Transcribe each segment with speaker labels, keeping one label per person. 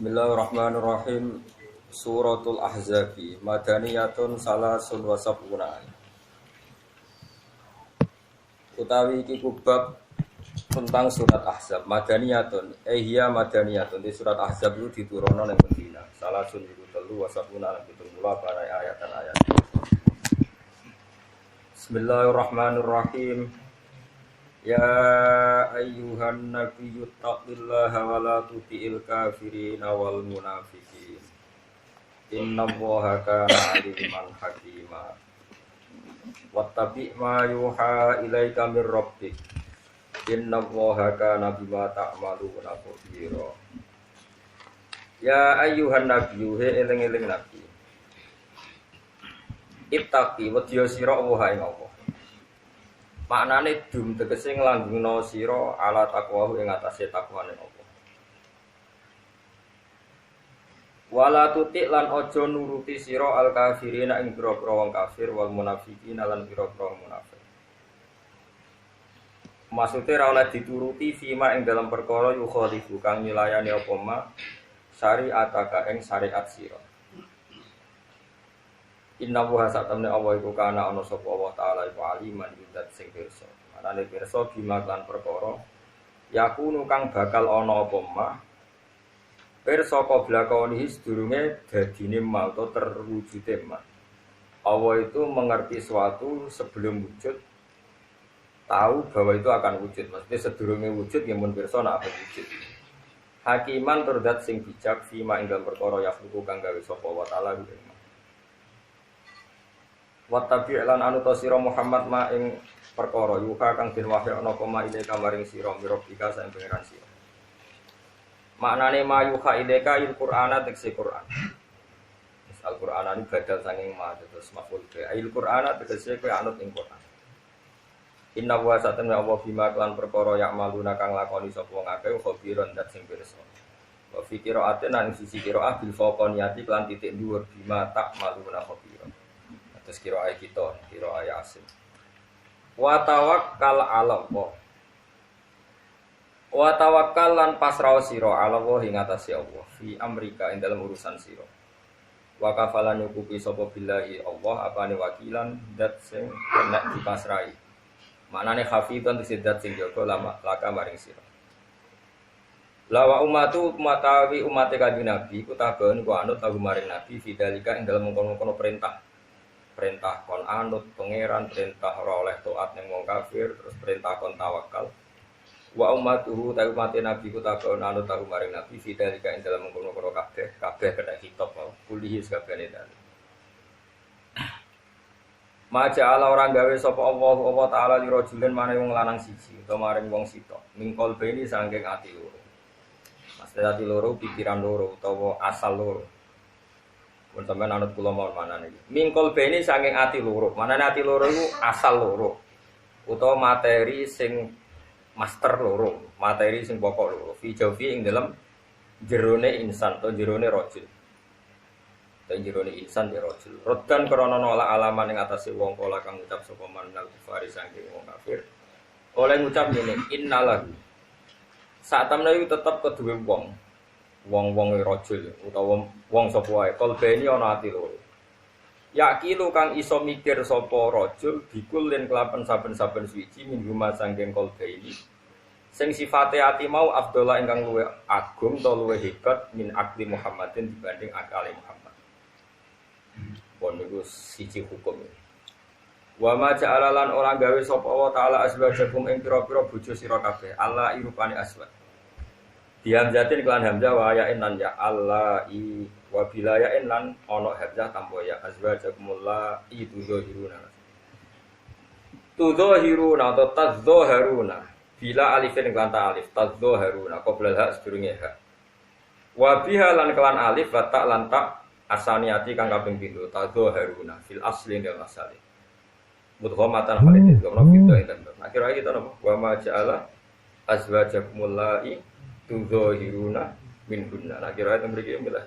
Speaker 1: Bismillahirrahmanirrahim. Suratul Ahzabi madaniyatun salasun wa sab'una. Utawi iki kubab tentang surat Ahzab. Madaniyatun hiya madaniyatun. Di surat Ahzab itu diturunkan ning Madinah. Salasun itu telu wa sab'una lan pitungpuluh para ayat dan ayat. Bismillahirrahmanirrahim. Ya ayyuhan nabiyyu taqillaha wa la tuti'il kafirin wal munafiqin. Innallaha kana 'aliman hakima. Wattabi' ma yuha ilaika mir rabbik. Innallaha kana bima ta'maluna khabira. Ya ayyuhan nabiyyu eling-eling nabi. Ittaqi wedya sira Allah ing Allah. Maknane dum tegese nglanggengno sira ala taqwa ing atase takwane Allah. Wala tutik lan aja nuruti sira al kafirina ing pira-pira wong kafir wal munafiqin lan pira-pira munafik. Maksude ora oleh dituruti fima ing dalam perkara yukhalifu kang nylayani apa ma syariataka ing syariat sira. Inna wa satamne Allah iku kana ana sapa Allah taala iku aliman bidat sing pirsa. Manane pirsa bima lan perkara yakunu kang bakal ana apa mah pirsa qabla kauni sedurunge dadine ma utawa terwujude ma. Allah itu mengerti suatu sebelum wujud, tahu bahwa itu akan wujud. Maksudnya sedurunge wujud ya mun pirsa nek akan wujud. Hakiman turdat sing bijak fima ing dalem perkara yakunu kang gawe sapa wa taala iku. Wattabi' lan anu ta sira Muhammad ma ing perkara yuha kang den wahyana koma ile kamaring sira mirobika saeng pangeran sira. Maknane ma yuha ilaika il-Qur'ana tekse Qur'an. Al-Qur'an ini badal saking ma terus maful be. Il-Qur'ana tekse kowe anut ing Qur'an. Inna wa satana wa bima lan perkara yak maluna kang lakoni sapa wong akeh khabiron dat sing pirsa. Wa fi qira'atin nang sisi qira'ah bil faqaniyati lan titik dhuwur bima tak maluna khabiron. Terus kira-kira kita, kira-kira asim. Wa tawakkal 'ala Allah. Wa tawakkal lan pasrah sira 'ala Allah ing atase Allah fi amrika ing dalam urusan sira. Wa kafalan nyukupi sapa billahi Allah apane wakilan dat sing kena dipasrahi. Maknane khafidun tisidat sing jaga laka maring sira. Lawa umatu matawi umate kanjeng Nabi ku tabun ku anut tahu maring Nabi fidalika ing dalam mengkono-kono perintah kon anut pangeran, perintah ora oleh taat ning wong kafir, terus perintah kon tawakal. Wa ummatuhu ta umat Nabi ku takon anut tahu maring Nabi fidalika ing dalam mengkono-kono kabeh kena hitop kulihi sakabehane dalem. Maja ala orang gawe sapa Allah taala li rajulin maring wong lanang siji utawa maring wong sitok mingkol beni saking ati loro. Maksud ati loro pikiran loro utawa asal loro. Mun sampeyan anut kula mawon manane iki. Mingkol bene saking ati loro. Manane ati loro iku asal loro. Utawa materi sing master loro, materi sing pokok loro. Fi jawfi ing dalem jerone insan to jerone rajul. Ten jerone insan ya rajul. Rodan krana nolak alaman ing atase wong kala kang ngucap sapa manal kufari saking wong kafir. Oleh ngucap ngene, innalahu. Sak temne iku tetep keduwe wong. Wong-wong rajul utawa wong sapa wae kalbeni ana ati loro. Yakilu kang iso mikir sapa rajul bikul len kelapen saben-saben suci minggu masangking kalbeni. Sing sifate ati mau afdhallah ingkang luwih agung ta luwih hebat min akli Muhammadin dibanding akale Muhammad. Pon niku siji hukum. Wa ma ja'alalan ora gawe sapa wa ta'ala azwajakum ing pira-pira bojo sira kabeh. Allah irupane aswad. Dihamzatin kelan hamzah wa ya'in lan ya Allah I wa bila ya'in lan ana hamzah tanpa ya azwajakumullah itu zahiruna. Tudzahiruna atau tadzaharuna bila alifin kelan ta alif tadzaharuna qabla ha sedurunge ha. Wa biha lan kelan alif wa ta lan ta asaniati kang kaping 7 tadzaharuna fil asli dan asali. Mudghamatan halidin wa nafidha intan. Akhirnya kita napa wa ma ja'ala azwajakumullah tudzahiruna minhunna. Nah kira itu mriki milah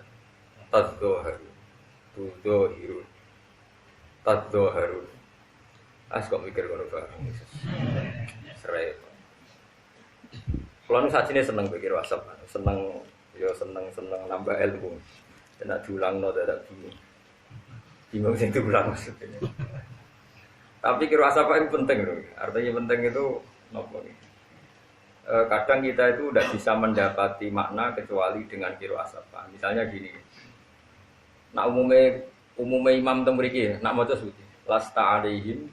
Speaker 1: tadzaharu. Tudzahirun. Tadzaharun. Kok mikir ngono bareng. Serai. Kulo nu sajine seneng pikir WhatsApp, seneng Yo seneng-seneng nambah ilmu. Kena diulangno dadak bingung. Bingung sing diulang maksudnya. Tapi kira asapa itu penting loh. Artinya penting itu nopo nih. Kadang kita itu tidak bisa mendapati makna kecuali dengan kira asapa. Misalnya gini. Nak umumnya imam teng mriki, nak maca suci. Lasta alaihim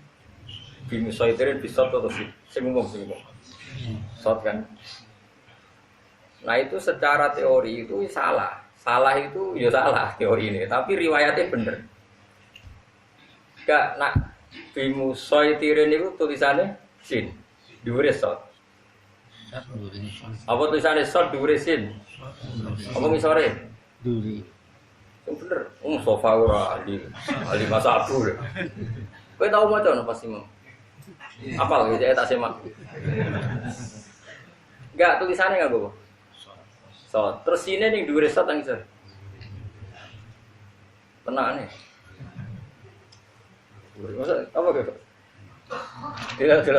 Speaker 1: bimusaitirin bisot atau sing umum. Sot kan. Nah itu secara teori itu salah. Salah itu ya salah teori ini, tapi riwayatnya bener. Gak nak bimusaitirin itu tulisannya sin, dhuwure sot. Apa tulisannya sot dhuwure sin? Apa ngisore?
Speaker 2: Duri.
Speaker 1: Bener. Sofa ora ali masabu. Kowe tau maca napa sih, Mam? Apal gitu tak semak. Enggak tulisannya enggak, Bu? So, terus sini ning dhuwure sot nang isor. Tenane. Masa apa gitu? Tidak.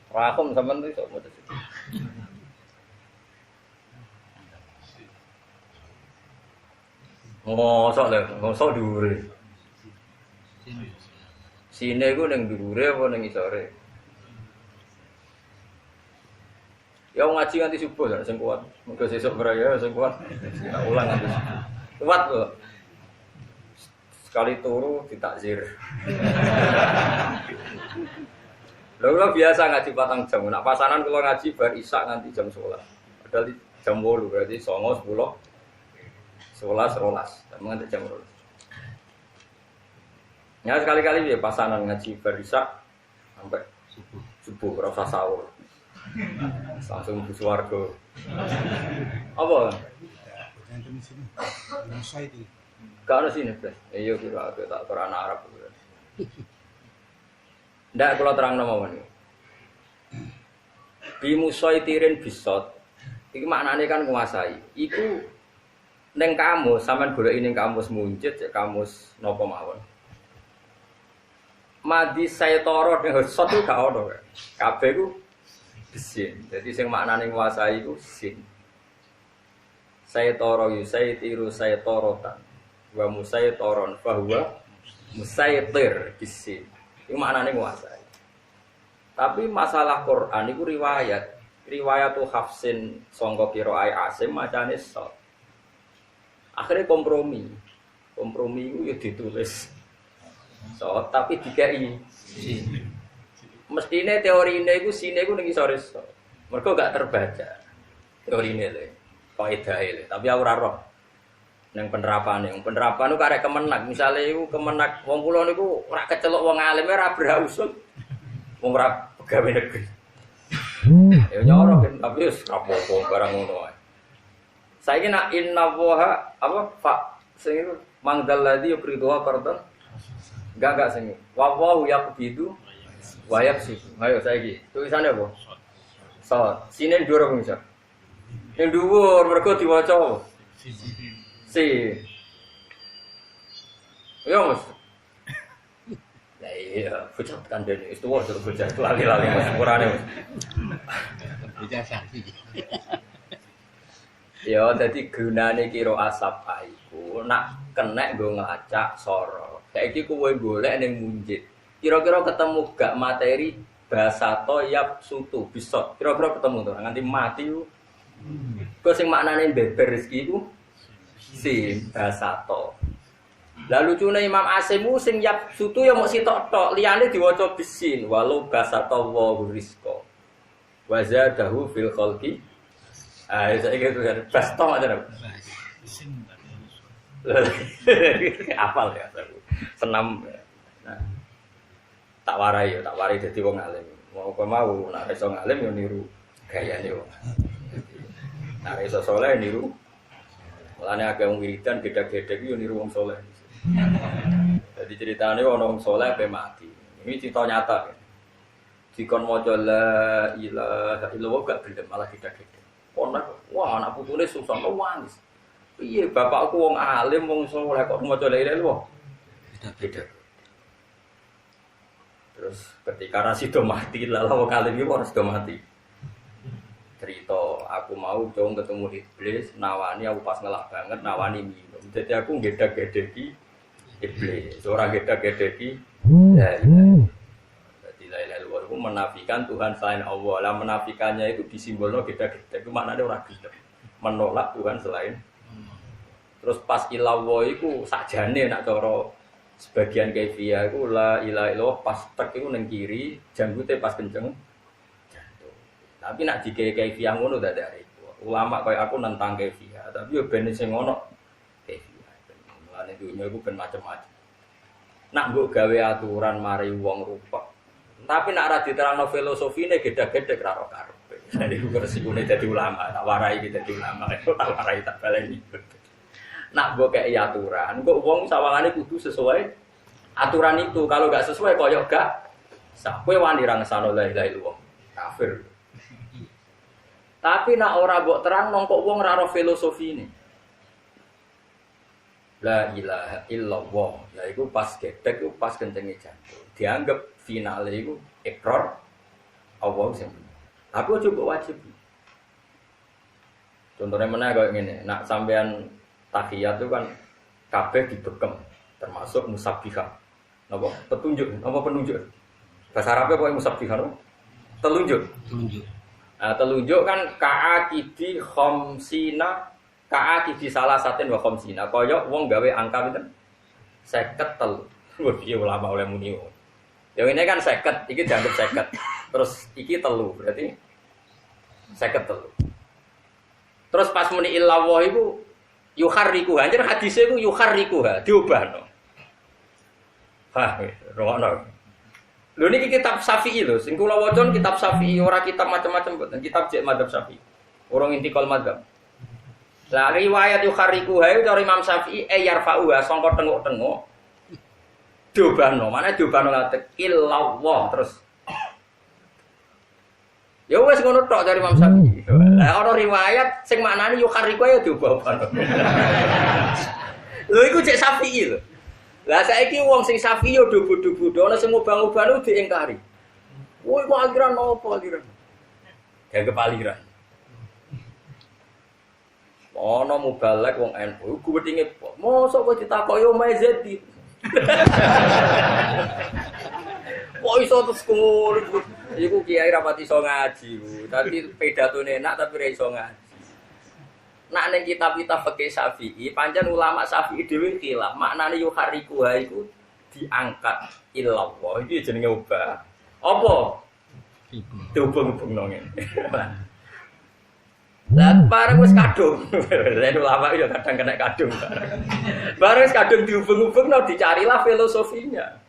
Speaker 1: Rakom sampean itu sok maca. Mosok dhuwure. Sine ku ning dhuwure apa ning isore? Ya ngaji nganti subuh ya sing kuat. Muga sesuk beraya sing kuat. Tak ulang nganti. Kuat kok. Sekali turu ditakzir. Lho biasa ngaji 4 jam. Nak pasanan kula ngaji bar isak nganti jam 11. Padahal jam 8 berarti 9 10 11 12 menganti jam 12. Ya sekali-kali ya pasanan ngaji bar isak sampai subuh ora usah sahur. Langsung ke swarga. Apa?
Speaker 2: Yang di sini. Yang itu.
Speaker 1: Kalau sini, Bro. Iya kira tak Quran Arab. Ndak kula terangno mawon. Bi musaitirin bisot. Iki maknane kan nguasai. Iku ning kamus sampean goleki ning kamus muncit cek kamus napa mawon. Madi saitoro ning sot ku gak ono. Kabeh ku sin. Jadi sing maknane nguasai iku sin. Saitoro yusaitiru saitorotan. Wa musaitoron bahwa musaitir bisin. Iku maknane nguasai. Tapi masalah Quran iku riwayatu Hafsin sangka qiraah Asim macane sot. Akhirnya kompromi itu ya ditulis sot tapi dikai sin. Mestine teorine iku sine iku ning isore sot. Mergo gak terbaca teorine lho. Kaidahe lho, tapi aku ora roh. Nang penerapan ku karek kemenak. Misale iku kemenak wong kula niku ora kecelok wong alim ora berhak usul. Wong ora pegawe negeri. Ya nyoro kan tapi wis rapopo barang ngono ae. Saiki nak inna waha apa Pak sing iku mangdal ladzi yuqriduha qardan. Enggak sing wa yaqbidu wa yaqsidu. Ayo saiki tulisane apa? So, sine dhuwur apa misal? Ning dhuwur mergo diwaca. Si. Ya Mas. Ya iya, bocah kandhane wis tuwa jero bocah lali-lali Mas urane Mas.
Speaker 2: Bocah sakti.
Speaker 1: Ya dadi gunane kira asap iku nak kenek nggo nglacak sora. Saiki kowe golek ning munjid. Kira-kira ketemu gak materi bahasa toyab sutu bisot. Kira-kira ketemu to nganti mati ku. Kok sing maknane beber rezeki iku sin bahasa to. Lah lucune Imam Asim sing yap sutu ya mok sitok tok, liyane diwaca bisin walau bahasa to wa rizqa. Wa zadahu fil khalqi. Ah saiki itu kan bas to aja. Apal ya senam. Nah, tak warai dadi wong alim. Mau nek iso ngalim yo niru gayane wong. Nek iso saleh niru. Mulane agak wiridan gedhe-gedhe yo niru wong saleh. Jadi ceritane ana wong saleh pe mati. Ini cerita nyata kan. Dikon maca la ilaha illallah gak gelem malah gedhe-gedhe. Ono wah anak putune susah nangis. Piye bapakku wong alim wong saleh kok maca la ilaha illallah. Gedhe. Terus ketika Rasido mati, lalu wong alim iki ora sido mati. Cerita aku mau dong ketemu iblis, nawani aku pas ngelak banget, nawani minum. Jadi aku gedak-gedeki iblis, orang gedak-gedeki la ilaha. Jadi la ilaha illallah itu menafikan Tuhan selain Allah. Lah menafikannya itu disimbolno gedak-gedek. Itu maknanya orang gedek. Menolak Tuhan selain. Terus pas illallah itu sakjane nak cara sebagian kaifiyah itu la ilaha illallah pas tek itu nang kiri, janggute pas kenceng. Tapi nak dikei kaifiyah ngono dak ada itu. Ulama kaya aku nentang kaifiyah, tapi yo ben sing ngono kaifiyah. Mulane dunya iku ben macam-macam. Nak mbok gawe aturan mari wong rupa. Tapi nak ra diterangno filosofine gedhe-gedhe karo karepe. Jadi ku resikune dadi ulama, tak warai iki dadi ulama. Tak warai tak baleni. Nak mbok kei aturan, kok wong sawangane kudu sesuai aturan itu. Kalau enggak sesuai koyo gak sah. Kowe wani ra ngesano la ilaha illallah. Kafir. Tapi nak ora mbok terang nongkok wong ora ro filosofine. La ilaha illallah. Ya iku pas gedek iku pas kencenge jantung. Dianggap finale iku ikrar Allah sing. Aku coba wajib. Contohnya mana kayak ngene, nak sampean tahiyat itu kan kabeh dibekem, termasuk musabbihah. Napa? Petunjuk, napa penunjuk? Bahasa Arabnya kok musabbihah? Telunjuk. Telunjuk. Nah, telunjuk kan ka'akidi khamsina ka'akidi salah satin wa khamsina kaya wong gawe angka pinten 50 telu. Wah, piye ulama oleh muni. Yang ini kan 50, iki dianggap 50. Terus iki telu, berarti 50 telu. Terus pas muni illallah iku yuharriku, anjir hadise iku yuharriku, diubahno. Hah, rono. Lho niki kitab Syafi'i lho, sing kula waca kitab Syafi'i, ora kitab macam-macam mboten, kitab jek madzhab Syafi'i. Urung intikal madzhab. Lah riwayat yukhariku hae dari Imam Syafi'i yarfa'u sangka tenguk-tenguk. Diobahno, mana diobahno latek illallah terus. Ya wis ngono tok dari Imam Syafi'i. Lah ana riwayat sing maknane yukhariku ya diobah-obahno. Lho iku jek Syafi'i lho. Lah saiki wong sing Syafi'i yo dubu-dubu, ana sing ngubah-ubah diingkari. Woi kok aliran opo aliran? Kayak kepaliran. Ana mubalek wong NU ku wedinge mosok kok ditakoki omahe Zedi. Kok iso terus ngono. Iku kiai rapati iso ngaji, tapi pidatone enak tapi ra iso ngaji. Nak ning kitab-kitab fikih Syafi'i, pancen ulama Syafi'i dhewe khilaf, maknane yuhariku iku diangkat illallah. Iki jenenge ubah. Apa? Dihubung-hubungno ngene. Lah bareng wis kadung. Lah ulama ya kadang kena kadung. Bareng wis kadung dihubung-hubungno dicarilah filosofinya.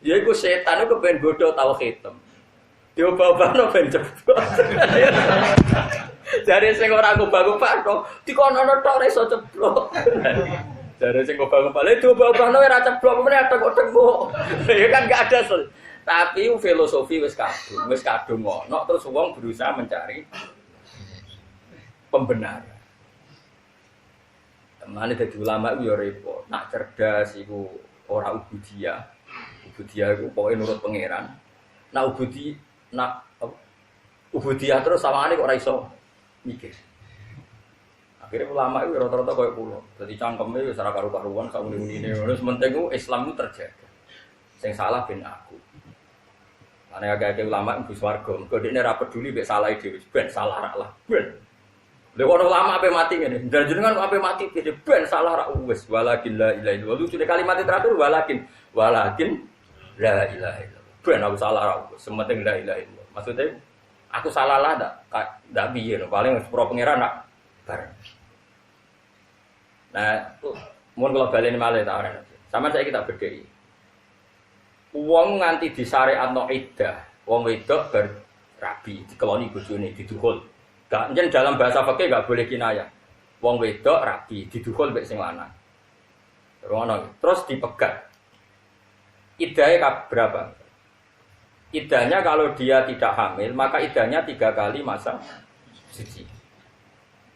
Speaker 1: Yaiku setan iku kepen bodho tauhidem. Diobah-obahno ben ceblok. Jare sing ora ngubah-ubah tok, dikono tok ora iso ceblok. Jare sing ngubah-ubah le diobah-obahno ora ceblok, meneh tengok-tengok. Ya kan enggak ada. Tapi filosofi wis kadung ono terus wong berusaha mencari pembenaran. Temane dadi ulama iku ya repot. Nak cerdas iku ora ubudiyah. Ubudiyah iku pokoke nurut pangeran. Nak ubudiyah terus sawangane kok ora iso mikir. Akhirnya ulama itu rata-rata kayak pulau. Jadi cangkemnya itu secara karu-karuan, kamu-ini. Terus penting itu Islam itu terjaga. Yang salah ben aku. Karena agak-agak ulama itu swarga. Kalau dia tidak peduli, ben salah ide. Ben salah lah. Ben. Lewat ulama apa mati ini? Dan jenengan apa mati? Ben salah rak wes. Walakin la ilaha illallah. Lu sudah kalimat terakhir walakin la ilaha illallah. Ben aku salah rak wes. Sementing la ilaha illallah. Maksudnya aku salah lah ndak piye no paling sepuro pangeran nak bareng. Nah, mun kula baleni malih ta ora. Sampeyan saiki tak bedheki. Wong nganti disyariatno iddah, wong wedok bar rabi dikeloni bojone didukhul. Gak njen dalam bahasa fikih gak boleh kinayah. Wong wedok rabi didukhul mek sing lanang. Terus dipegat. Iddahe berapa? Iddahnya kalau dia tidak hamil, maka iddahnya 3 kali masa suci.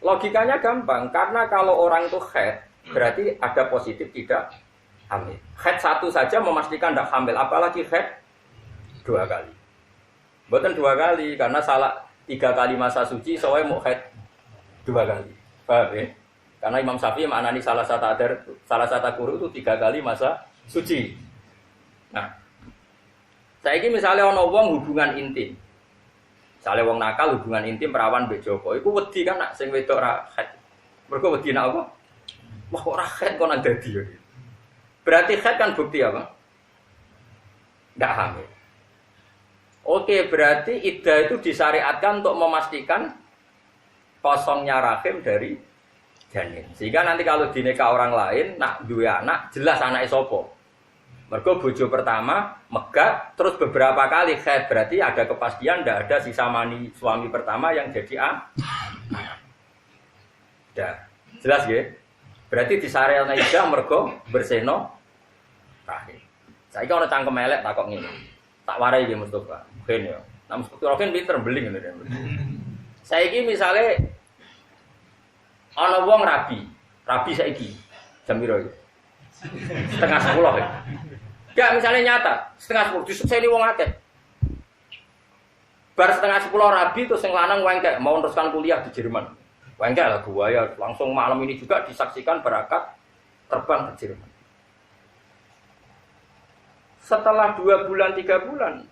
Speaker 1: Logikanya gampang, karena kalau orang itu haid, berarti ada positif tidak hamil. Haid 1 saja memastikan tidak hamil, apalagi haid 2 kali. Bukan 2 kali, karena salah 3 kali masa suci, soalnya mau haid 2 kali. Paham ya? Karena Imam Syafi'i maknani salah satu guru itu 3 kali masa suci. Nah, saiki misalnya ana wong hubungan intim. Misalnya wong nakal hubungan intim perawan mbek Joko, iku wedi kan nak sing wedok ra haid. Mergo wedi nak apa? Wah kok ra haid kok nang dadi ya. Berarti haid kan bukti apa? Enggak hamil. Oke, berarti iddah itu disyariatkan untuk memastikan kosongnya rahim dari janin. Sehingga nanti kalau dinikah orang lain, nak dua anak, jelas anaknya sopo. Mergo bojo pertama megat, terus beberapa kali haid, berarti ada kepastian, tidak ada sisa mani suami pertama yang jadi Dah, jelas ya? Berarti disyariatkan iddah mergo berseno rahim. Saiki ana cangkem elek takok ngene. Tak warai iki Mustofa. Ben yo. Nah Mustofa kan pinter beling ngene. Saiki misale ana wong rabi saiki jam piro iki? 9:30 ya. Enggak misalnya nyata 9:30 disukseni wong akeh. Bar 9:30 rabi terus sing lanang wengkek mau teruskan kuliah di Jerman. Wengkek lah gua ya langsung malam ini juga disaksikan berangkat terbang ke Jerman. Setelah 2 bulan 3 bulan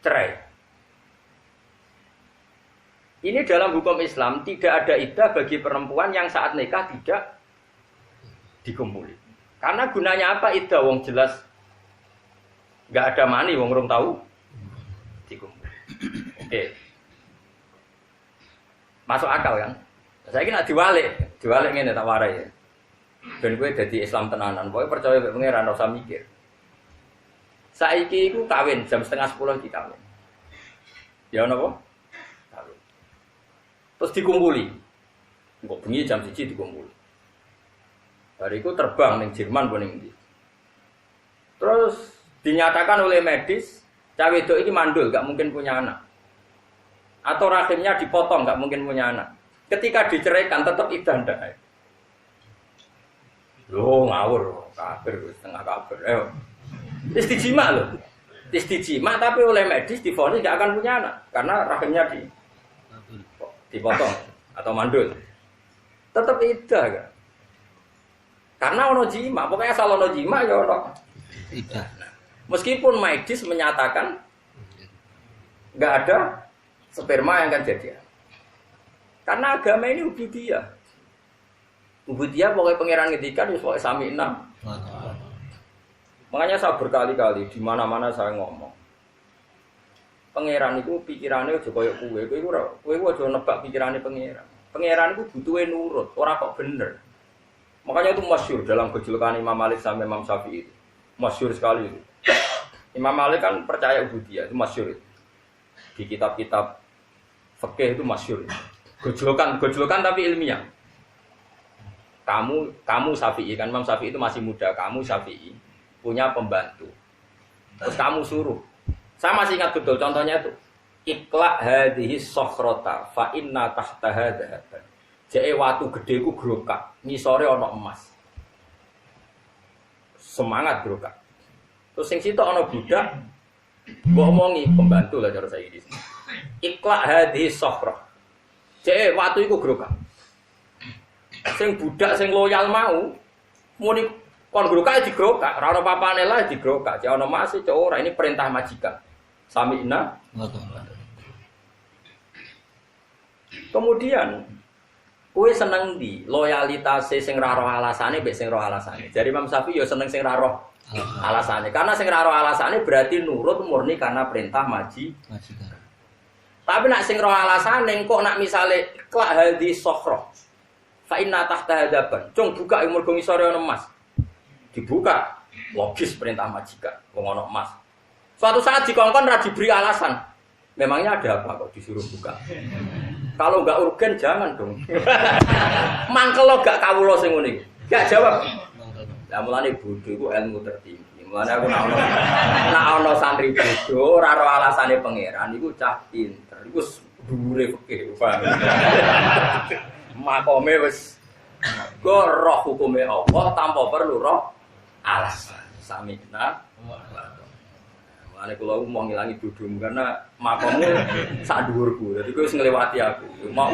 Speaker 1: cerai. Ini dalam hukum Islam tidak ada iddah bagi perempuan yang saat nikah tidak dikumpuli. Karena gunanya apa iddah? Wong jelas nggak ada mani, wong urung tahu dikumpuli. Oke, masuk akal kan? Saya kira diwalik ini tak warai ya. Dan gue jadi Islam tenanan, pokoknya percaya be pangeran ora usah mikir. Saiki iku kawin jam 9:30 iki kawin. Ya napa? Kawin. Terus dikumpuli. Engko bengi jam 1 dikumpuli. Bariku terbang ning Jerman apa ning ndi. Terus dinyatakan oleh medis, cah wedok iki mandul, gak mungkin punya anak. Atau rahimnya dipotong, gak mungkin punya anak. Ketika diceraikan tetap iddah ndak. Loh ngawur, kafir setengah kafir. Istijma loh. Istijma tapi oleh medis divonis gak akan punya anak karena rahimnya dipotong atau mandul. Tetap iddah kan. Karena ono jima, pokoknya asal ono jima ya ono iddah. Meskipun medis menyatakan enggak ada sperma yang akan jadi. Karena agama ini ubudiyah. Ubudiyah pokoknya pangeran ngendikan wis pokoke sami'na. Makanya saya berkali-kali di mana-mana saya ngomong. Pangeran itu pikirannya aja koyo kowe aja nebak pikirane pangeran. Pangeran itu butuhe nurut, ora kok bener. Makanya itu masyhur dalam kejulukan Imam Malik sampai Imam Syafi'i itu. Masyhur sekali itu. Imam Malik kan percaya ubudiyah, itu masyhur itu. Di kitab-kitab fikih itu masyhur. Gejulukan tapi ilmiah. Kamu Syafi'i kan Imam Syafi'i itu masih muda, kamu Syafi'i punya pembantu. Terus kamu suruh. Saya masih ingat betul contohnya itu. Iqla hadhihi sokhrota fa inna tahtaha dhahaban. Jeke watu gedhe ku grokak, ngisore ana emas. Semangat grokak. Terus sing sitok ana budak, mbok omongi pembantu lah cara saya iki. Iqla hadhihi sokhra. Jeke watu iku grokak. Sing budak sing loyal mau muni kon grokak digrokak, ora ana papane lah digrokak. Jek ana emas cek ora, ini perintah majikan. Sami'na. Kemudian kowe seneng di loyalitas sing ra roh alasane mbek sing roh alasane. Jadi Imam Syafi'i ya seneng sing ra roh alasane. Karena sing ra roh alasane berarti nurut murni karena perintah majikan. Tapi nak sing roh alasane kok nak misale klak hadhi sokhra. Fa inna tahta hadaban. Cung buka umur gongi sore ono emas. Dibuka. Logis perintah majikan wong ono emas. Suatu saat dikongkon ra diberi alasan. Memangnya ada apa kok disuruh buka? Kalau enggak urgen jangan dong. Mangkel lo gak kawula sing ngene iki. Gak jawab. Lah mulane bodho iku ilmu tertinggi. Mulane aku nek ana santri bodho ora ro alasane pangeran iku cah pinter. Iku dhuwure fikih, paham. Makome wis go roh hukume Allah tanpa perlu roh alasan. Samina. Ane kula mau ngilangi bodhomu karena makommu sak dhuwurku. Dadi kowe wis nglewati aku. Mau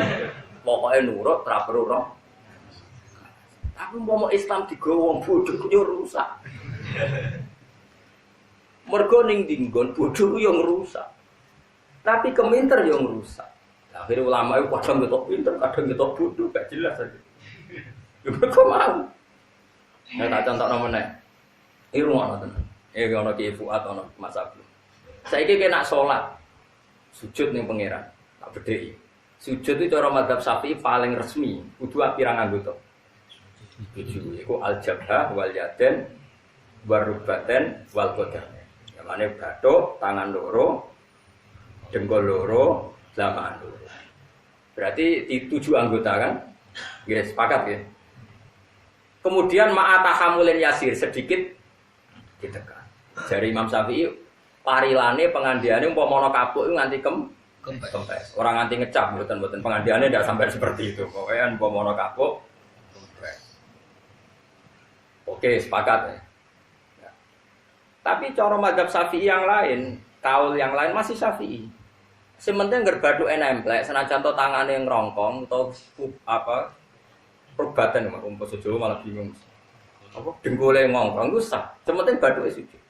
Speaker 1: Pokoknya nurut, ra perlu roh. Tapi mau Islam digawa wong bodho yo rusak. Mergo ning dinggon bodho yo ngrusak. Tapi keminter yo ngrusak. Akhirnya ulama itu kadang ketok pinter, kadang ketok bodoh, gak jelas aja. Ya mergo mau. Nek tak contohno meneh. Iki rumono tenan. Iki ana Ki Fuad ana Mas Abdul. Saiki kena salat sujud ning pangeran. Tak bedheki. Sujud itu cara madzhab Syafi'i paling resmi, kudu pirang anggota. 7 iku al-jabhah wal yaden warubaten wal qadam. Ya mane bathuk, tangan loro, dengkul loro, lamaan loro. Berarti di 7 anggota kan? Nggih, sepakat ya. Kemudian ma'atahamulin yasir sedikit ditekan. Jari Imam Syafi'i parilane pengandiane umpama kapuk itu nganti kempes. Orang nganti ngecap mboten pengandiane ndak sampai seperti itu. Pokoknya umpama kapuk kempes. Oke, sepakat ya. Ya. Tapi cara mazhab Syafi'i yang lain, kaul yang lain masih Syafi'i. Sementing gerbadu enemplek senajan to tangane ngrongkong atau apa perbatan rumput Jawa malah bingung. Apa dengkule ngongkrong ku sah. Sementing baduke sujud.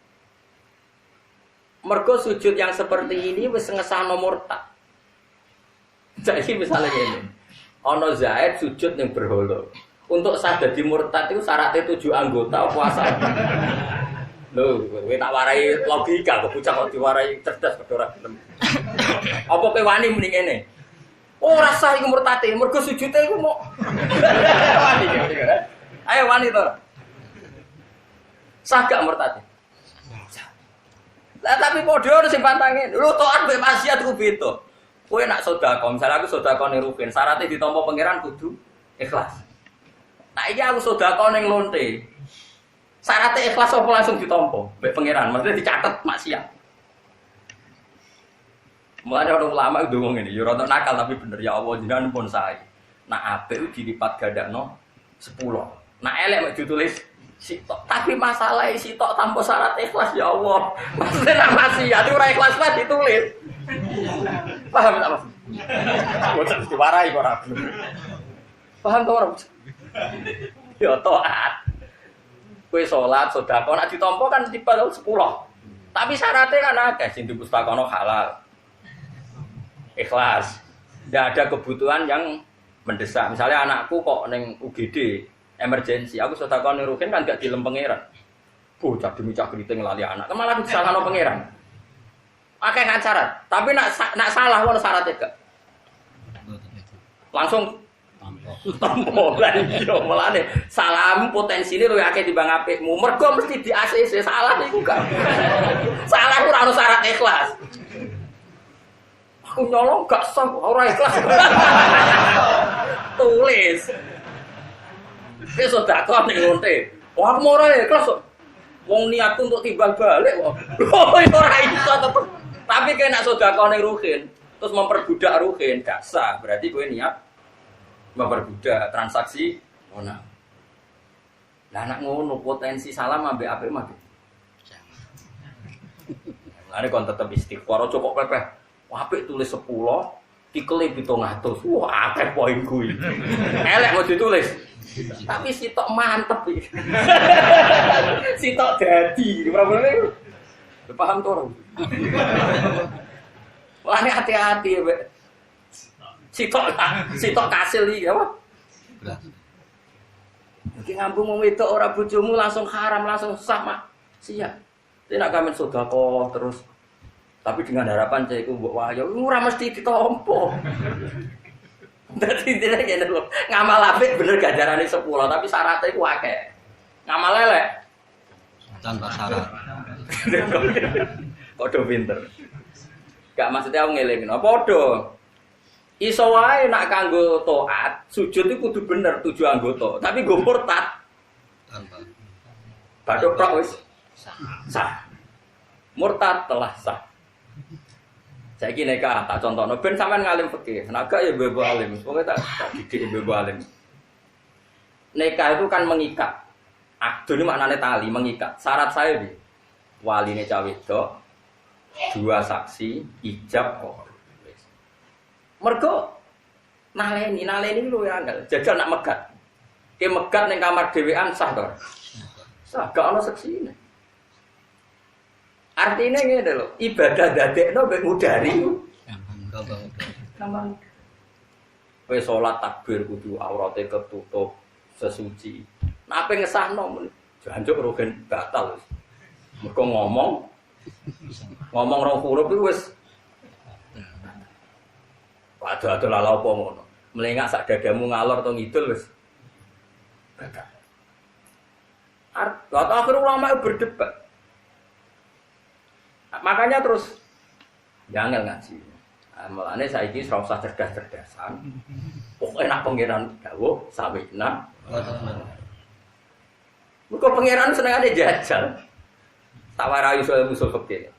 Speaker 1: Mergo sujud yang seperti ini wis ngesano murtad. Jadi misalnya ini, ana Zaid sujud yang berhala. Untuk sah dadi murtad itu syaratnya 7 anggota puasa. Lho, kowe tak warai logika, kok bocah kok diwarai cerdas kok ora gelem. Apa kowe wani muni ngene? Oh, rasa iku murtate, mergo sujude iku mau. Wani ya. Ayo wani to. Sah gak murtate? Lah tapi padha sing pantange. Lho taat mbek maksiat ku beda. Kowe nak sedekah, misalnya aku sedekah ning rukin, syaratnya ditampa pangeran kudu ikhlas. Nah iki aku sedekah ning lonte. Syaratnya ikhlas apa langsung ditampa mbek pangeran, maksudnya dicatet maksiat. Mulane orang ulama itu ngomong ngene, ya rada nakal tapi bener ya Allah jenengan pun sae. Nak apik itu dilipat gandakno 10. Nak elek mek ditulis sitok. Tapi masalah sitok tanpa syarat ikhlas ya Allah. Maksudnya nak maksiat ora ikhlas lah ditulis. Paham tak Mas? Bocah diwarai kok ora belum. Paham to ora? Ya taat. Kowe salat, sedekah nek ditampa kan tiba 10. Tapi syaratnya kan akeh sing dipustakono halal. Ikhlas. Tidak ada kebutuhan yang mendesak. Misalnya anakku kok neng UGD emergensi, aku sedekah ning rukin kan gak dilem pangeran. Bocah demi-cah kriting lali anak. Malah disalahno pangeran. Akeh kan syarat. Tapi nak salah ono syaratnya gak. Langsung tampo lah iya mulane salam potensine luwih akeh timbang apikmu. Mergo mesti di ACC salah iku gak. Salah ora ono syarat ikhlas. Aku nyolong gak sah, ora ikhlas. Tulis. Wis sedekah ning lonte. Wah, aku ora ikhlas kok. Wong niatku untuk timbal balik kok. Ora iso tetep. Tapi kena sedekah ning ruhin, terus memperbudak ruhin, gak sah. Berarti kowe niat memperbudak transaksi ngono. Lah anak ngono potensi salah ambek apik mah. Lah kon tetep istighfar aja kok pepeh. Apik tulis 10, dikele 700. Wah, akeh poin kuwi. Elek mau ditulis. Tapi sitok mantep iki. Sitok dadi. Probleme paham to ora? Wah, ini hati-hati ya, Mbak. Sitok kasil iki apa? Iki ngambung wong wedok ora bojomu langsung haram, langsung sah mak. Siap. Tidak kamen sedekah terus. Tapi dengan harapan saya itu mbok wahyu ora mesti ditampa. Dadi dene ngene lho. Ngamal apik bener ganjarane 10, tapi syaratnya iku akeh. Ngamal elek tanpa syarat. Padha pinter. Gak maksudnya aku ngelingno. Padha. Iso wae nak kanggo taat, sujud iku kudu bener 7 anggota, tapi nggo murtad. Tanpa. Bathuk tok wis sah. Murtad telah sah. Saiki nikah tak contohno ben sampean ngalim fikih. Naga ya bebo alim. Pokoke tak didik bebo alim. Nikah itu kan mengikat. Akdu ini maknane tali, mengikat. Syarat saya iki waline cah wedok, 2 saksi, ijab kok. Mergo Naleni lho ya angel. Jajal nak megat. Ki megat ning kamar dhewean sah to. Sah gak ono seksine. Artinya ngene lho, ibadah dadekno mek ngudari. Gampang. Kowe salat takbir kudu aurate ketutup sesuci. Nek ape ngesahno men jancuk rogen batal wis. Mergo ngomong rong huruf iku wis ado-ado lala apa ngono. Melengak sak dadamu ngalor to ngidul wis. Batal. Akhir ulama berdebat. Makanya terus jangan ngaji. Mulane saiki ora usah cerdas-cerdasan. Pokoke nak pangeran dawuh sawina. Muga pangeran senengane jajal. Tawarai soal musul fikih.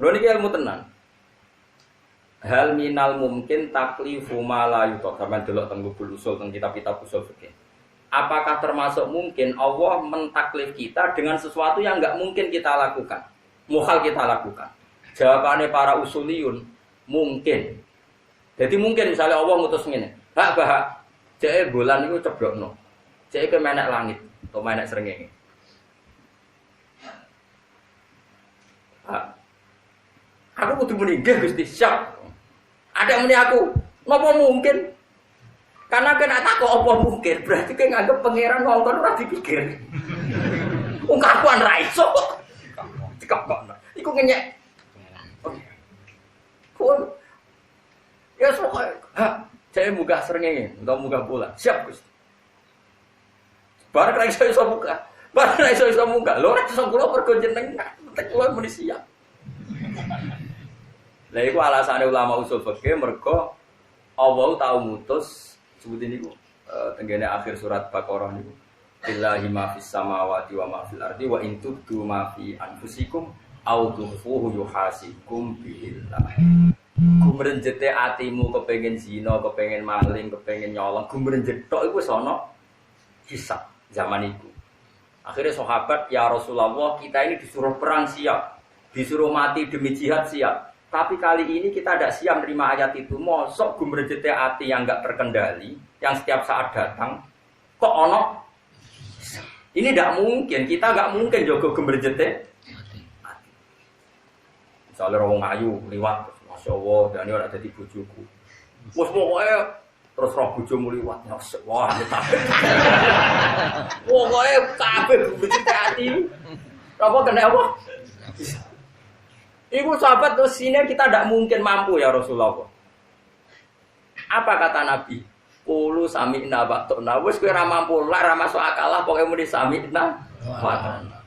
Speaker 1: Lho niki ilmu tenan. Hal minal mungkin taklifu ma la yutok. Sampeyan delok teng buku usul teng kitab-kitab usul fikih. Apakah termasuk mungkin Allah mentaklif kita dengan sesuatu yang enggak mungkin kita lakukan? Muhal kita lakukan. Jawabannya para usuliyun mungkin. Jadi mungkin misalnya Allah ngutus ngene. Hak bahak. Cek bulan iku ceblokno. Cek ke menek langit atau menek srengenge. Aku kudu muni nggih Gusti, siap. Ada muni aku. Napa mungkin? Karena kena takok apa mungkin, berarti kowe nganggep pangeran ngongkon ora dipikir. Wong kakuan ra iso. Dikakokno. Iku ngenyek. Ya sok. Saya munggah srengenge, utawa munggah bulan. Siap Gusti. Bareng ra iso buka. Bareng ra iso munggah. Lho ora iso kula mergo jenengan. Tek kula muni siap. Lah iku alasane ulama usul fikih mergo Allah tau mutus sebutin niku tenggene akhir surat Baqarah niku. Billahi ma fis samawati wa ma fil ardi wa in tubdu ma fi anfusikum aw tukhfuhu yuhasikum billah. Gumrenjete atimu kepengin zina, kepengin maling, kepengin nyolong, gumrenjet tok iku wis ana hisab zaman itu. Akhirnya sahabat, ya Rasulullah, kita ini disuruh perang siap, disuruh mati demi jihad siap. Tapi kali ini kita tidak siap menerima ayat itu. Mosok gumrejete hati yang enggak terkendali, yang setiap saat datang, kok ono? Ini tidak mungkin, kita enggak mungkin jogo gumrejete hati. Misalnya orang ayu liwat, Masya Allah, dan ini ada di bojoku. Wes pokoknya terus roh bojomu liwat, wah ini takut. Pokoknya kabeh gumrejete hati. Apa kena apa? Ibu sahabat terus sini kita tidak mungkin mampu ya Rasulullah. Apa kata Nabi? Qulu sami'na wa ata'na. Wis kowe ora mampu, ora masuk akal lah pokoke muni sami'na wa ata'na.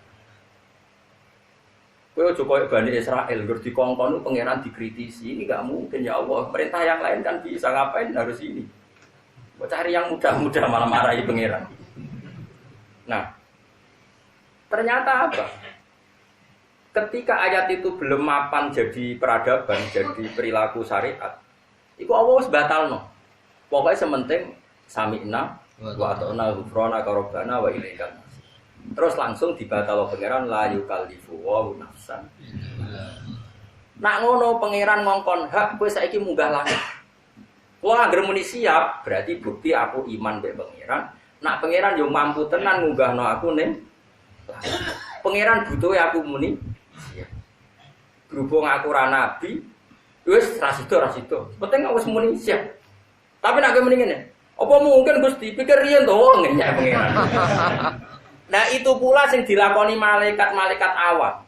Speaker 1: Kowe aja koyo Bani Israil ngger dikongkon pangeran dikritisi. Ini enggak mungkin ya Allah. Perintah yang lain kan bisa, ngapain harus ini? Mau cari yang mudah-mudah malah marahi pangeran. Nah, ternyata apa? Ketika ayat itu belum mapan jadi peradaban, jadi perilaku syariat, itu Allah wis batalno. Pokoknya sementing sami'na wa ata'na ghufrana rabbana wa ilaikal masir. Terus langsung dibatalo pangeran la yukallifu wa nafsan. Nak ngono pangeran ngongkon hak kowe saiki munggah langit. Wah, anggere muni siap, berarti bukti aku iman mbek pangeran. Nak pangeran yo mampu tenan ngunggahno aku ning pangeran butuh aku muni. Berhubung aku ora nabi, wis ra sida. Penting wis muni siap. Tapi nek muni ngene, apa mungkin Gusti pikir riyen to ngenyek pengiran. Nah, itu pula sing dilakoni malaikat-malaikat awam.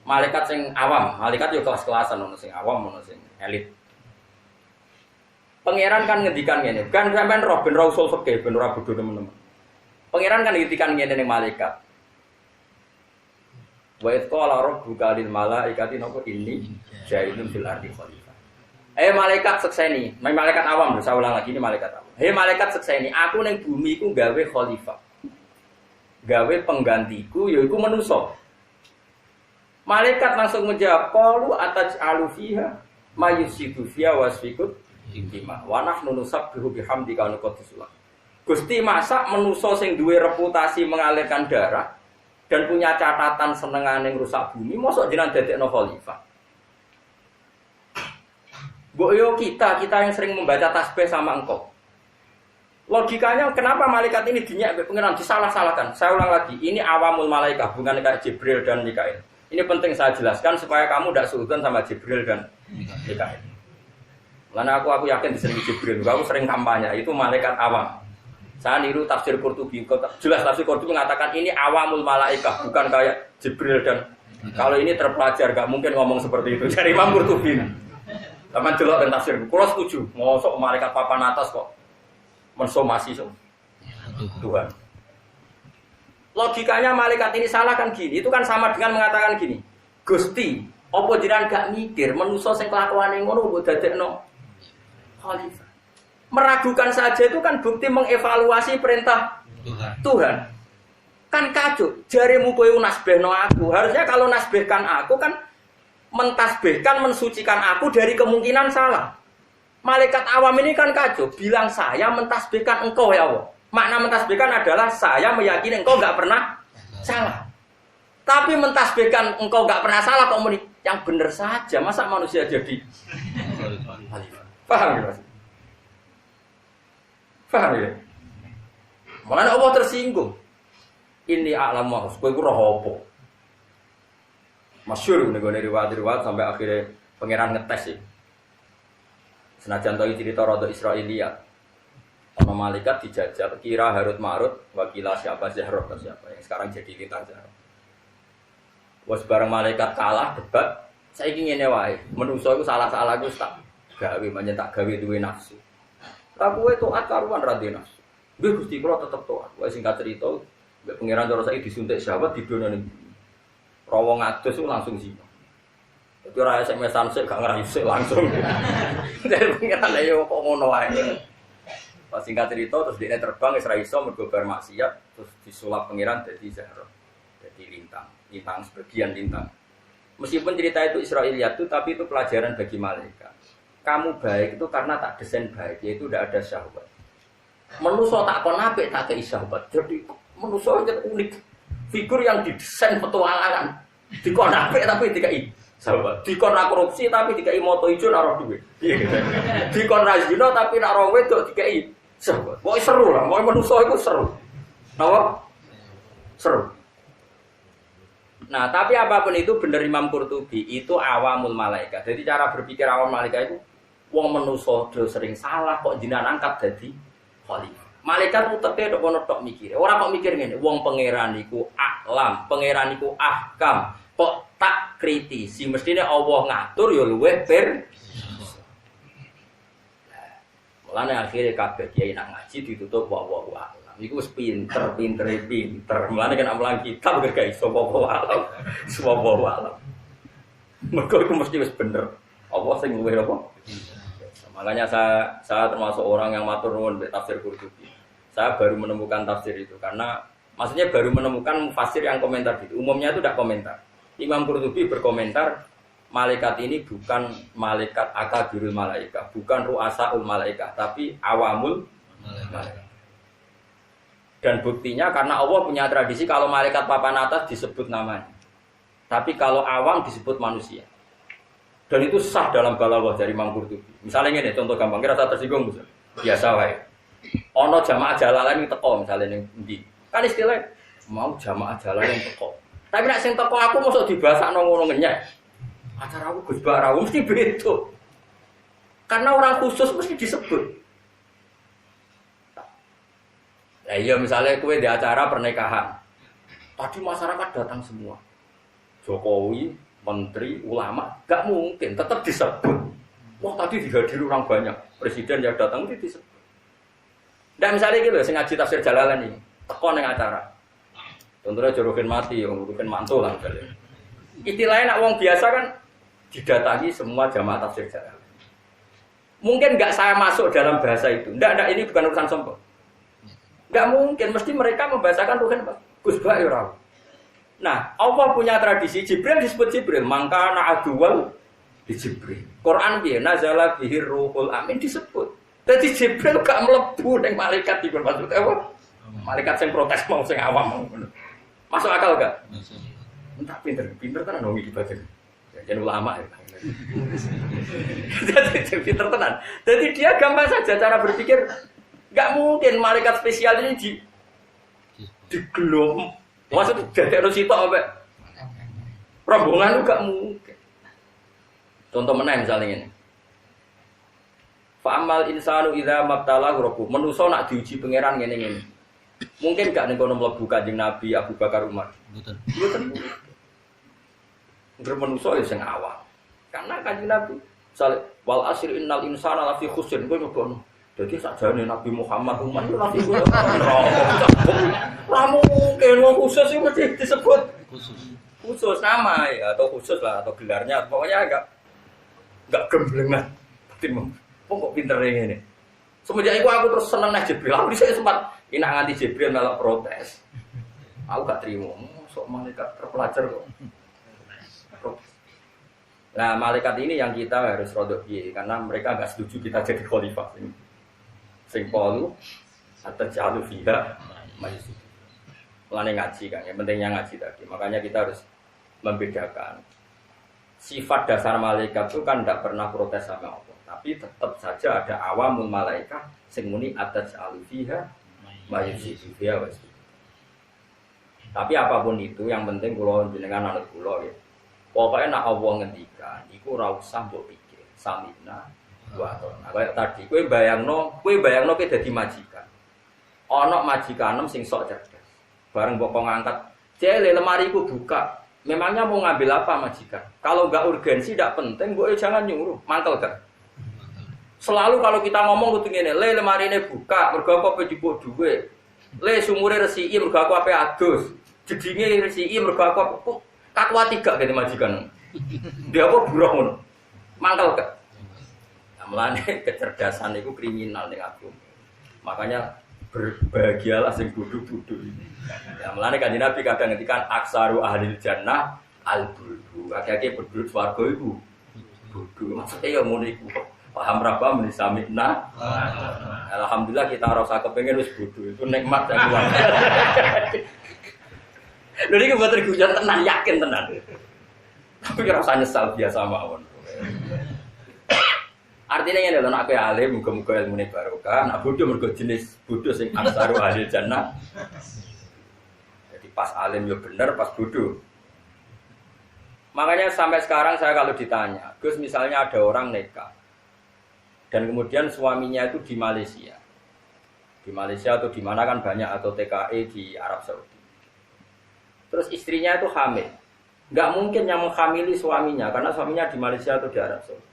Speaker 1: Malaikat sing awam, malaikat yo kelas-kelasan ono sing awam, ono sing elit. Pangeran kan ngendikan ngene, kan sampean roh ben ra usul fikih ben ora bodho teman-teman. Pangeran kan ngendikan ngene ning malaikat. Wa itqala rabbuka lil malaikati napa inni ja'ilun fil ardi khalifah. Malaikat sekseni, malaikat awam lho, saya ulang lagi ini malaikat awam. Malaikat sekseni, aku ning bumi iku gawe khalifah. Gawe penggantiku yaiku manusa. Malaikat langsung menjawab, qalu ataj'alu fiha mayusidu fiha wasfikut intima wa nahnu nusabbihu bihamdika wa nuqaddisu lak. Gusti masak manusa sing duwe reputasi mengalirkan darah dan punya catatan senengane ngrusak bumi, mosok jenengan dadekno khalifah. Yo kita yang sering membaca tasbih sama engkau. Logikanya kenapa malaikat ini dinyak pengiran disalah-salahkan? Saya ulang lagi, ini awamul malaikat bukan kayak Jibril dan Mikail. Ini penting saya jelaskan supaya kamu tidak suudzon sama Jibril dan Mikail. Karena aku yakin disering Jibril, aku sering kampanye itu malaikat awam. Saya niru tafsir Qurtubi, jelas tafsir Qurtubi mengatakan ini awamul malaikat bukan kayak Jibril dan kalau ini terpelajar gak mungkin ngomong seperti itu dari Imam Qurtubi. Taman delok dan tafsir, kalau setuju, ngosok malaikat papan atas kok. Mensomasi Tuhan. Logikanya malaikat ini salah kan gini. Itu kan sama dengan mengatakan gini. Gusti, apa jiran gak mikir manusa sing kelakuane ngono mbok dadekno khalifah. Meragukan saja itu kan bukti mengevaluasi perintah Tuhan. Kan kacau. Jarimu kowe nasbihno aku. Harusnya kalau nasbihkan aku kan mentasbihkan, mensucikan aku dari kemungkinan salah. Malaikat awam ini kan kacau, bilang saya mentasbihkan engkau ya Allah. Makna mentasbihkan adalah saya meyakini engkau nggak pernah salah. Tapi mentasbihkan engkau nggak pernah salah kok yang benar saja. Masa manusia jadi paham ya Mas? Paham ya? Makanya Allah tersinggung. Ini alam mahus, kowe ku roh apa? Masyhur nego riwayat sampai akhirnya pangeran ngetes sih. Senajan tahu cerita rodo Israiliyat, ono malaikat dijajal kira Harut Marut, wakilah siapa Zahroh atau siapa yang sekarang jadi Lintar Zahroh. Was bareng malaikat kalah debat, saya ingin wae. Menungso itu salah-salah gue tak gawe, banyak tak gawe duwe nafsu. Tapi gue taat karuan radhi nafsu. Gue gusti kalau tetap taat. Gue singkat cerita, gue pangeran terus saya disuntik sahabat di dunia ini. Rawong atus itu langsung sih. Itu raya SMS-an sik gak ngrayuse langsung. Dari pengiran ayo kok ngono wae. Pas singkat cerita terus dia terbang wis ra iso mergo bar maksiat terus disulap pengiran dadi Zahra. Jadi lintang sebagian lintang. Meskipun cerita itu Israiliyat itu tapi itu pelajaran bagi malaikat. Kamu baik itu karena tak desain baik yaitu tidak ada syahwat. Manusa tak kon apik tak kei syahwat. Jadi manusa itu unik. Figur yang didesain petualangan. Dikon apik tapi dikai sahabat, dikon ra korupsi tapi dikai moto ijo naro duit. Dikon ra zina tapi nak ora wedok dikai sahabat. Kok seru lah, mau manusa iku seru. Napa? Seru. Nah, tapi apapun itu bener Imam Qurtubi itu awamul malaikat. Jadi cara berpikir awam malaikat itu wong manusa do sering salah kok jenengan angkat dadi khalifah. Malaikat uteke tok ono tok mikire. Ora kok mikir ngene, wong pangeran iku alam, pangeran iku ahkam. Kok tak kritisi mestine Allah ngatur ya luweh mulane akhire kabeh kiai nak ngaji ditutup wallahu a'lam. Iku wis pinter. Mulane kan amulan kitab gak iso wallahu a'lam. Wallahu a'lam. Mergo iku mesti wis bener. Allah sing luweh apa? Makanya saya termasuk orang yang matur nuwun tafsir Qurtubi. Saya baru menemukan tafsir itu karena maksudnya baru menemukan mufassir yang komentar gitu. Umumnya itu tidak komentar. Imam Qurtubi berkomentar, malaikat ini bukan malaikat akabirul malaikat, bukan ru'asaul malaikat, tapi awamul malaikat. Dan buktinya karena Allah punya tradisi kalau malaikat papan atas disebut namanya. Tapi kalau awam disebut manusia. Dan itu sah dalam balaghah dari Imam Qurtubi. Misalnya ini contoh gampang, kira saya tersinggung bisa. Biasa wae. Ono jamaah jalalan yang teko misalnya yang ndi. Kan istilahnya mau jamaah jalalan yang teko. Tapi nek sing teko aku mosok dibasakno ngono ngenyek. Acara aku Gus Bara mesti beda. Karena orang khusus mesti disebut. Nah, iya misalnya kue di acara pernikahan. Tadi masyarakat datang semua. Jokowi, menteri, ulama, gak mungkin tetap disebut. Wah tadi dihadiri orang banyak. Presiden yang datang itu disebut. Dan misalnya gitu, saya ngaji tafsir Jalalain ini. Teko ning acara. Contohnya jorokin mati, jorokin mantul lah misalnya. Istilahnya nak wong biasa kan didatangi semua jamaah tafsir Jalalain. Mungkin nggak saya masuk dalam bahasa itu. Nggak, ini bukan urusan sombong. Nggak mungkin, mesti mereka membahasakan Tuhan Gus Bairau. Nah, Allah punya tradisi Jibril disebut Jibril, maka na'aduwal di Jibril. Quran dia nazala bihir ruhul amin disebut. Jadi Jibril gak mlebu ning malaikat iki maksudnya apa? Malaikat sing protes mau sing awam mau. Masuk akal gak? Entah pinter kan nang iki batin. Jadi ulama ya. Jadi pinter tenan. Jadi dia gampang saja cara berpikir. Nggak mungkin malaikat spesial ini digelom. Maksudnya dari Rosito sampai rombongan itu nggak mungkin. Contoh meneh misalnya ini. Fa'amal insanu idza mabtalahu rabbuh. Manusa nak diuji pangeran ngene-ngene. Mungkin gak ning kono mlebu Kanjeng Nabi Abu Bakar Umar. Mboten. Mboten. Ngger manusa ya sing awam. Karena Kanjeng Nabi sale wal asr innal insana lafi khusr kowe ngono. Dadi sakjane Nabi Muhammad umat itu lafi khusr. Ora mungkin wong khusus itu mesti disebut khusus nama ya atau khusus lah atau gelarnya pokoknya enggak gemblengan. Kok pinter ini. Semenjak itu aku terus seneng nih Jibril. Aku bisa sempat inak nganti Jibril malah protes. Aku gak terima. Sok malaikat terpelajar kok. Nah malaikat ini yang kita harus rodok karena mereka gak setuju kita jadi khalifah. Sing polu atau jatuh fiha masih. Mulane ngaji kan. Yang pentingnya ngaji tadi. Makanya kita harus membedakan. Sifat dasar malaikat itu kan tidak pernah protes sama Allah. Tapi tetap saja ada awamul malaikat sing muni atas alufiha mayusidu fiha wasi. Tapi apapun itu yang penting kula jenengan anut kula ya. Pokoke nek Allah ngendikan iku ora usah mbok pikir. Samina wa atona. Kayak tadi kowe bayangno kowe dadi majikan. Ana majikanem sing sok cerdas. Bareng mbok ngangkat, "Jele lemari ku buka." Memangnya mau ngambil apa majikan? Kalau enggak urgensi, enggak penting, mbok jangan nyuruh. Mangkel kan? Selalu kalau kita ngomong kudu ngene, le lemari ini buka, mergo apa dijupuk dhuwit. Le sumure resiki mergo aku ape adus. Jedinge resiki mergo aku kakwa tiga kene majikan. Dia apa buruh ngono. Mangkel kan? Nah, mulane kecerdasan itu kriminal ning aku. Makanya berbahagialah sing bodho-bodho ini. Ya mulane Kanjeng Nabi kadang ngendikan aksaru ahlil jannah al-bulbu. Akeh-akeh penduduk swarga iku bodho. Maksudnya ya ngono iku. Paham berapa menit samikna. Alhamdulillah kita rasa kepengen wis bodho. Itu nikmat yang luar biasa. Lha iki mboten guyon tenan, yakin tenan. Tapi ora usah nyesal biasa mawon. Artinya ngene lho nek alim muga-muga ilmune barokah, nek bodho mergo jenis bodho sing aksaru ahli jannah. Jadi pas alim yo bener, pas bodho. Makanya sampai sekarang saya kalau ditanya, Gus misalnya ada orang nikah dan kemudian suaminya itu di Malaysia. Di Malaysia atau di mana kan banyak atau TKI di Arab Saudi. Terus istrinya itu hamil. Enggak mungkin yang menghamili suaminya karena suaminya di Malaysia atau di Arab Saudi.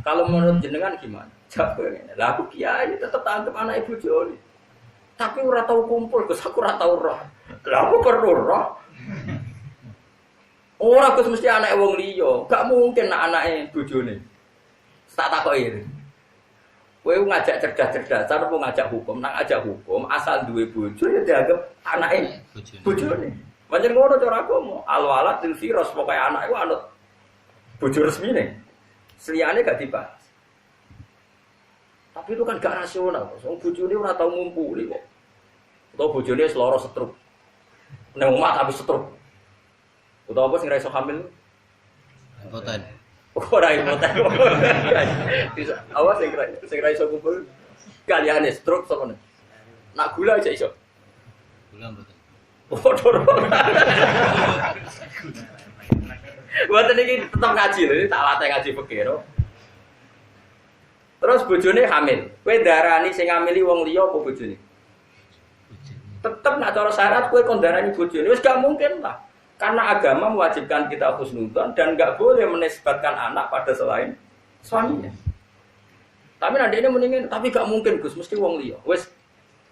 Speaker 1: Kalau menurut jenengan gimana? Jawabnya, lah aku kiai tetap tangkep anak ibu Joni. Tapi ora tau kumpul, Gus aku ora tau roh. Lah aku perlu roh. Ora Gus mesti anak wong liya, gak mungkin nak anake bojone. Tak takoki. Kowe ngajak cerdas-cerdasan apa ngajak hukum? Nang ngajak hukum asal duwe bojo ya dianggap anake bojone. Pancen ngono cara agama. Al-walad til firas pokoke anak iku anut bojo resmine. Seliyane gak dibahas. Tapi itu kan gak rasional. Wong bojone ora tau ngumpuli kok. Utawa bojone seloro setruk. Nang omah tapi setruk. Utawa apa sing ra iso hamil?
Speaker 2: Impoten.
Speaker 1: Ora impoten. Awas sing ra iso kumpul kaliane setruk sapa nek. Nak gula aja iso.
Speaker 2: Gula mboten.
Speaker 1: Bodor. Buat ini tetap ngaji loh, tak latih ngaji fikih. Terus bojone hamil. Kowe darani sing ngamili wong liya apa bojone? Tetep nak cara syarat kowe kon darani bojone. Wis gak mungkin lah. Karena agama mewajibkan kita husnudzon dan gak boleh menisbatkan anak pada selain suaminya. Tapi nanti ini mendingin, tapi gak mungkin Gus, mesti wong liya. Wis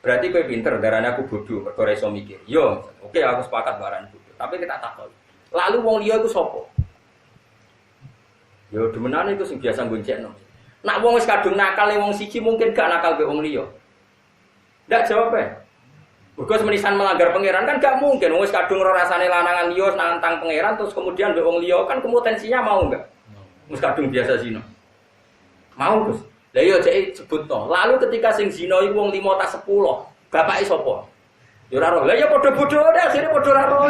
Speaker 1: berarti kowe pinter darani aku bodoh, mergo ora iso mikir. Yo, oke aku sepakat barang bodoh. Tapi kita takon. Lalu wong liya iku sapa? Ya demenane iku sing biasa goncekno. Nak wong wis kadung nakal wong siji mungkin gak nakal ke wong liya. Ndak jawab ae. Mergo semenisan melanggar pangeran kan gak mungkin wong wis kadung ora rasane lanangan liya nantang pangeran terus kemudian mbek wong liya kan kemutensinya mau enggak? Wis kadung biasa zina. Mau, Gus. Lah iya jek sebutno. Lalu ketika sing zina iku wong 5 ta 10, bapake sapa? Ya ora roh. Lah ya padha bodhone akhire padha ora roh.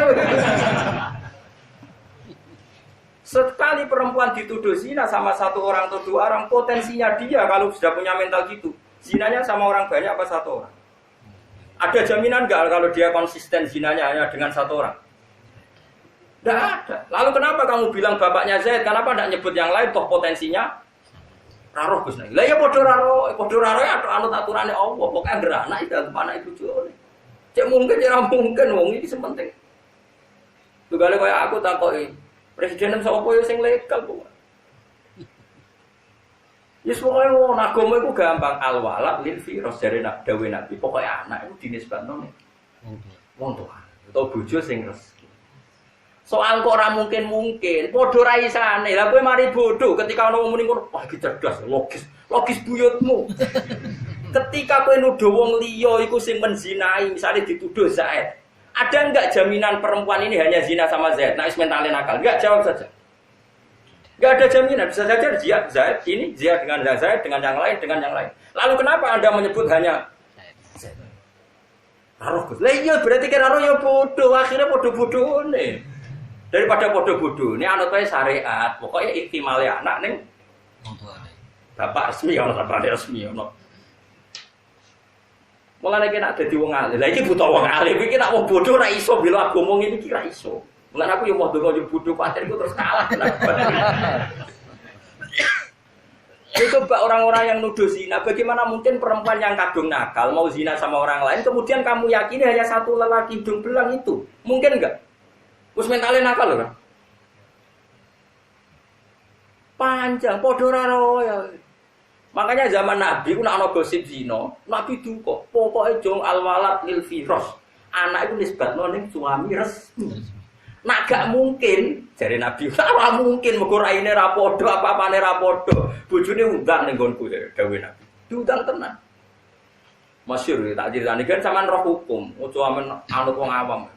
Speaker 1: Sekali perempuan dituduh zina sama satu orang atau dua orang, potensinya dia kalau sudah punya mental gitu, zinanya sama orang banyak apa satu orang? Ada jaminan nggak kalau dia konsisten zinanya hanya dengan satu orang? Tidak ada. Lalu kenapa kamu bilang bapaknya Zaid? Kenapa tidak nyebut yang lain? Toh potensinya raroh Gus. Lah ya podo raro ya anut aturane Allah. Pokoknya beranak itu mana ibu jole. Cek mungkin ya mungkin wong iki sepenting. Tugale kaya aku takoki, presiden sapa yo sing legal kok. Yes pokoke wong agama iku gampang al-walad lil firus jare nak dawuh Nabi. Pokoke anak iku dinisbatno wong tua. Utawa bojo sing resmi. Soal kok ora mungkin, padha ra isane. Lah kowe mari bodoh ketika ana wong muni ngono, wah iki cerdas, logis buyutmu. Ketika kowe nuduh wong liya iku sing menzinai, misalnya dituduh Zaid. Ada enggak jaminan perempuan ini hanya zina sama Zaid? Nah, is mentalnya nakal. Enggak, jawab saja. Enggak ada jaminan, bisa saja dia Zaid ini, dia dengan Zaid, dengan yang lain. Lalu kenapa Anda menyebut hanya Zaid? Raroh. Lah iya berarti kan raroh ya bodoh, akhirnya bodoh-bodoh nih. Daripada bodoh-bodoh, ini anut wae syariat. Pokoknya iktimale anak ning
Speaker 2: wong tua.
Speaker 1: bapak resmi ono bapak resmi ono. Mulane nek dadi wong alim. Lah iki buta wong alim iki nek wong bodoh ra iso bela agama ngene iki ra iso. Mulane aku yo mau donga yo bodoh pancen iku terus kalah. Coba orang-orang yang nuduh zina, bagaimana mungkin perempuan yang kadung nakal mau zina sama orang lain, kemudian kamu yakini hanya satu lelaki hidung belang itu? Mungkin enggak? Wis mentale nakal lho kan? Panjang, podo raro ya. Makanya zaman Nabi ku nek ana gosip zina, Nabi duka, pokoke jong al-walad lil firas. Anak itu nisbatno ning suami resmi. Nak gak mungkin, jare Nabi, ora mungkin mergo raine ra padha, apa-apane ra padha. Bojone undang ning nggonku dawuh Nabi. Diundang tenan. Masyhur tak critani kan sampean roh hukum, ojo amen anut wong awam.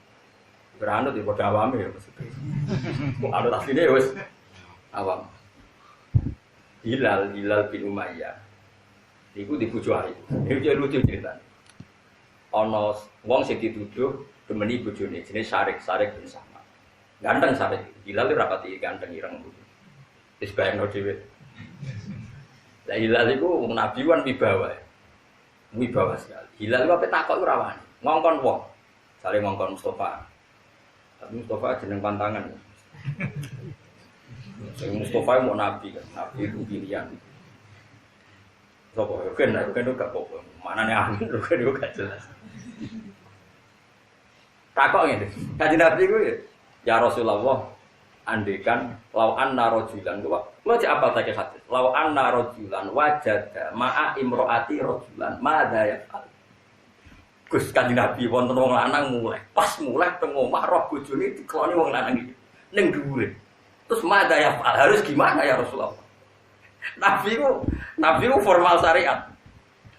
Speaker 1: Beranut di pada awam ya maksudnya. Anut asline ya wis awam. Hilal bin Umayyah. Iku dibujuk ae. Iki lucu ceritane. Ana wong sing dituduh demeni bojone jenenge Sarik bin Sama. Ganteng Sarik. Hilal rapati ganteng ireng. Wis bayangno dhewe. Lah Hilal iku nabi wan wibawa. Wibawa sekali. Hilal iku ape takok ora wani. Ngongkon wong. Sale ngongkon Mustofa. Tapi Mustafa jeneng pantangan. Mustafa mau nabi kan, nabi itu pilihan. Sopo, kan gak apa-apa. Mana nih angin, kan gak jelas. Takok ngene. Kanjeng Nabi ku ya Rasulullah, andekan lau anna rajulan gua cek apa take hadis. Lau anna rajulan wajada ma'a imro'ati rajulan madza yaf'al. Gus Kanjeng Nabi wonten wong lanang mulai. Pas mulai teng omah roh bojone dikeloni wong lanang iki. Ning dhuwure. Terus madza yaf'al harus gimana ya Rasulullah? Nabi ku formal syariat.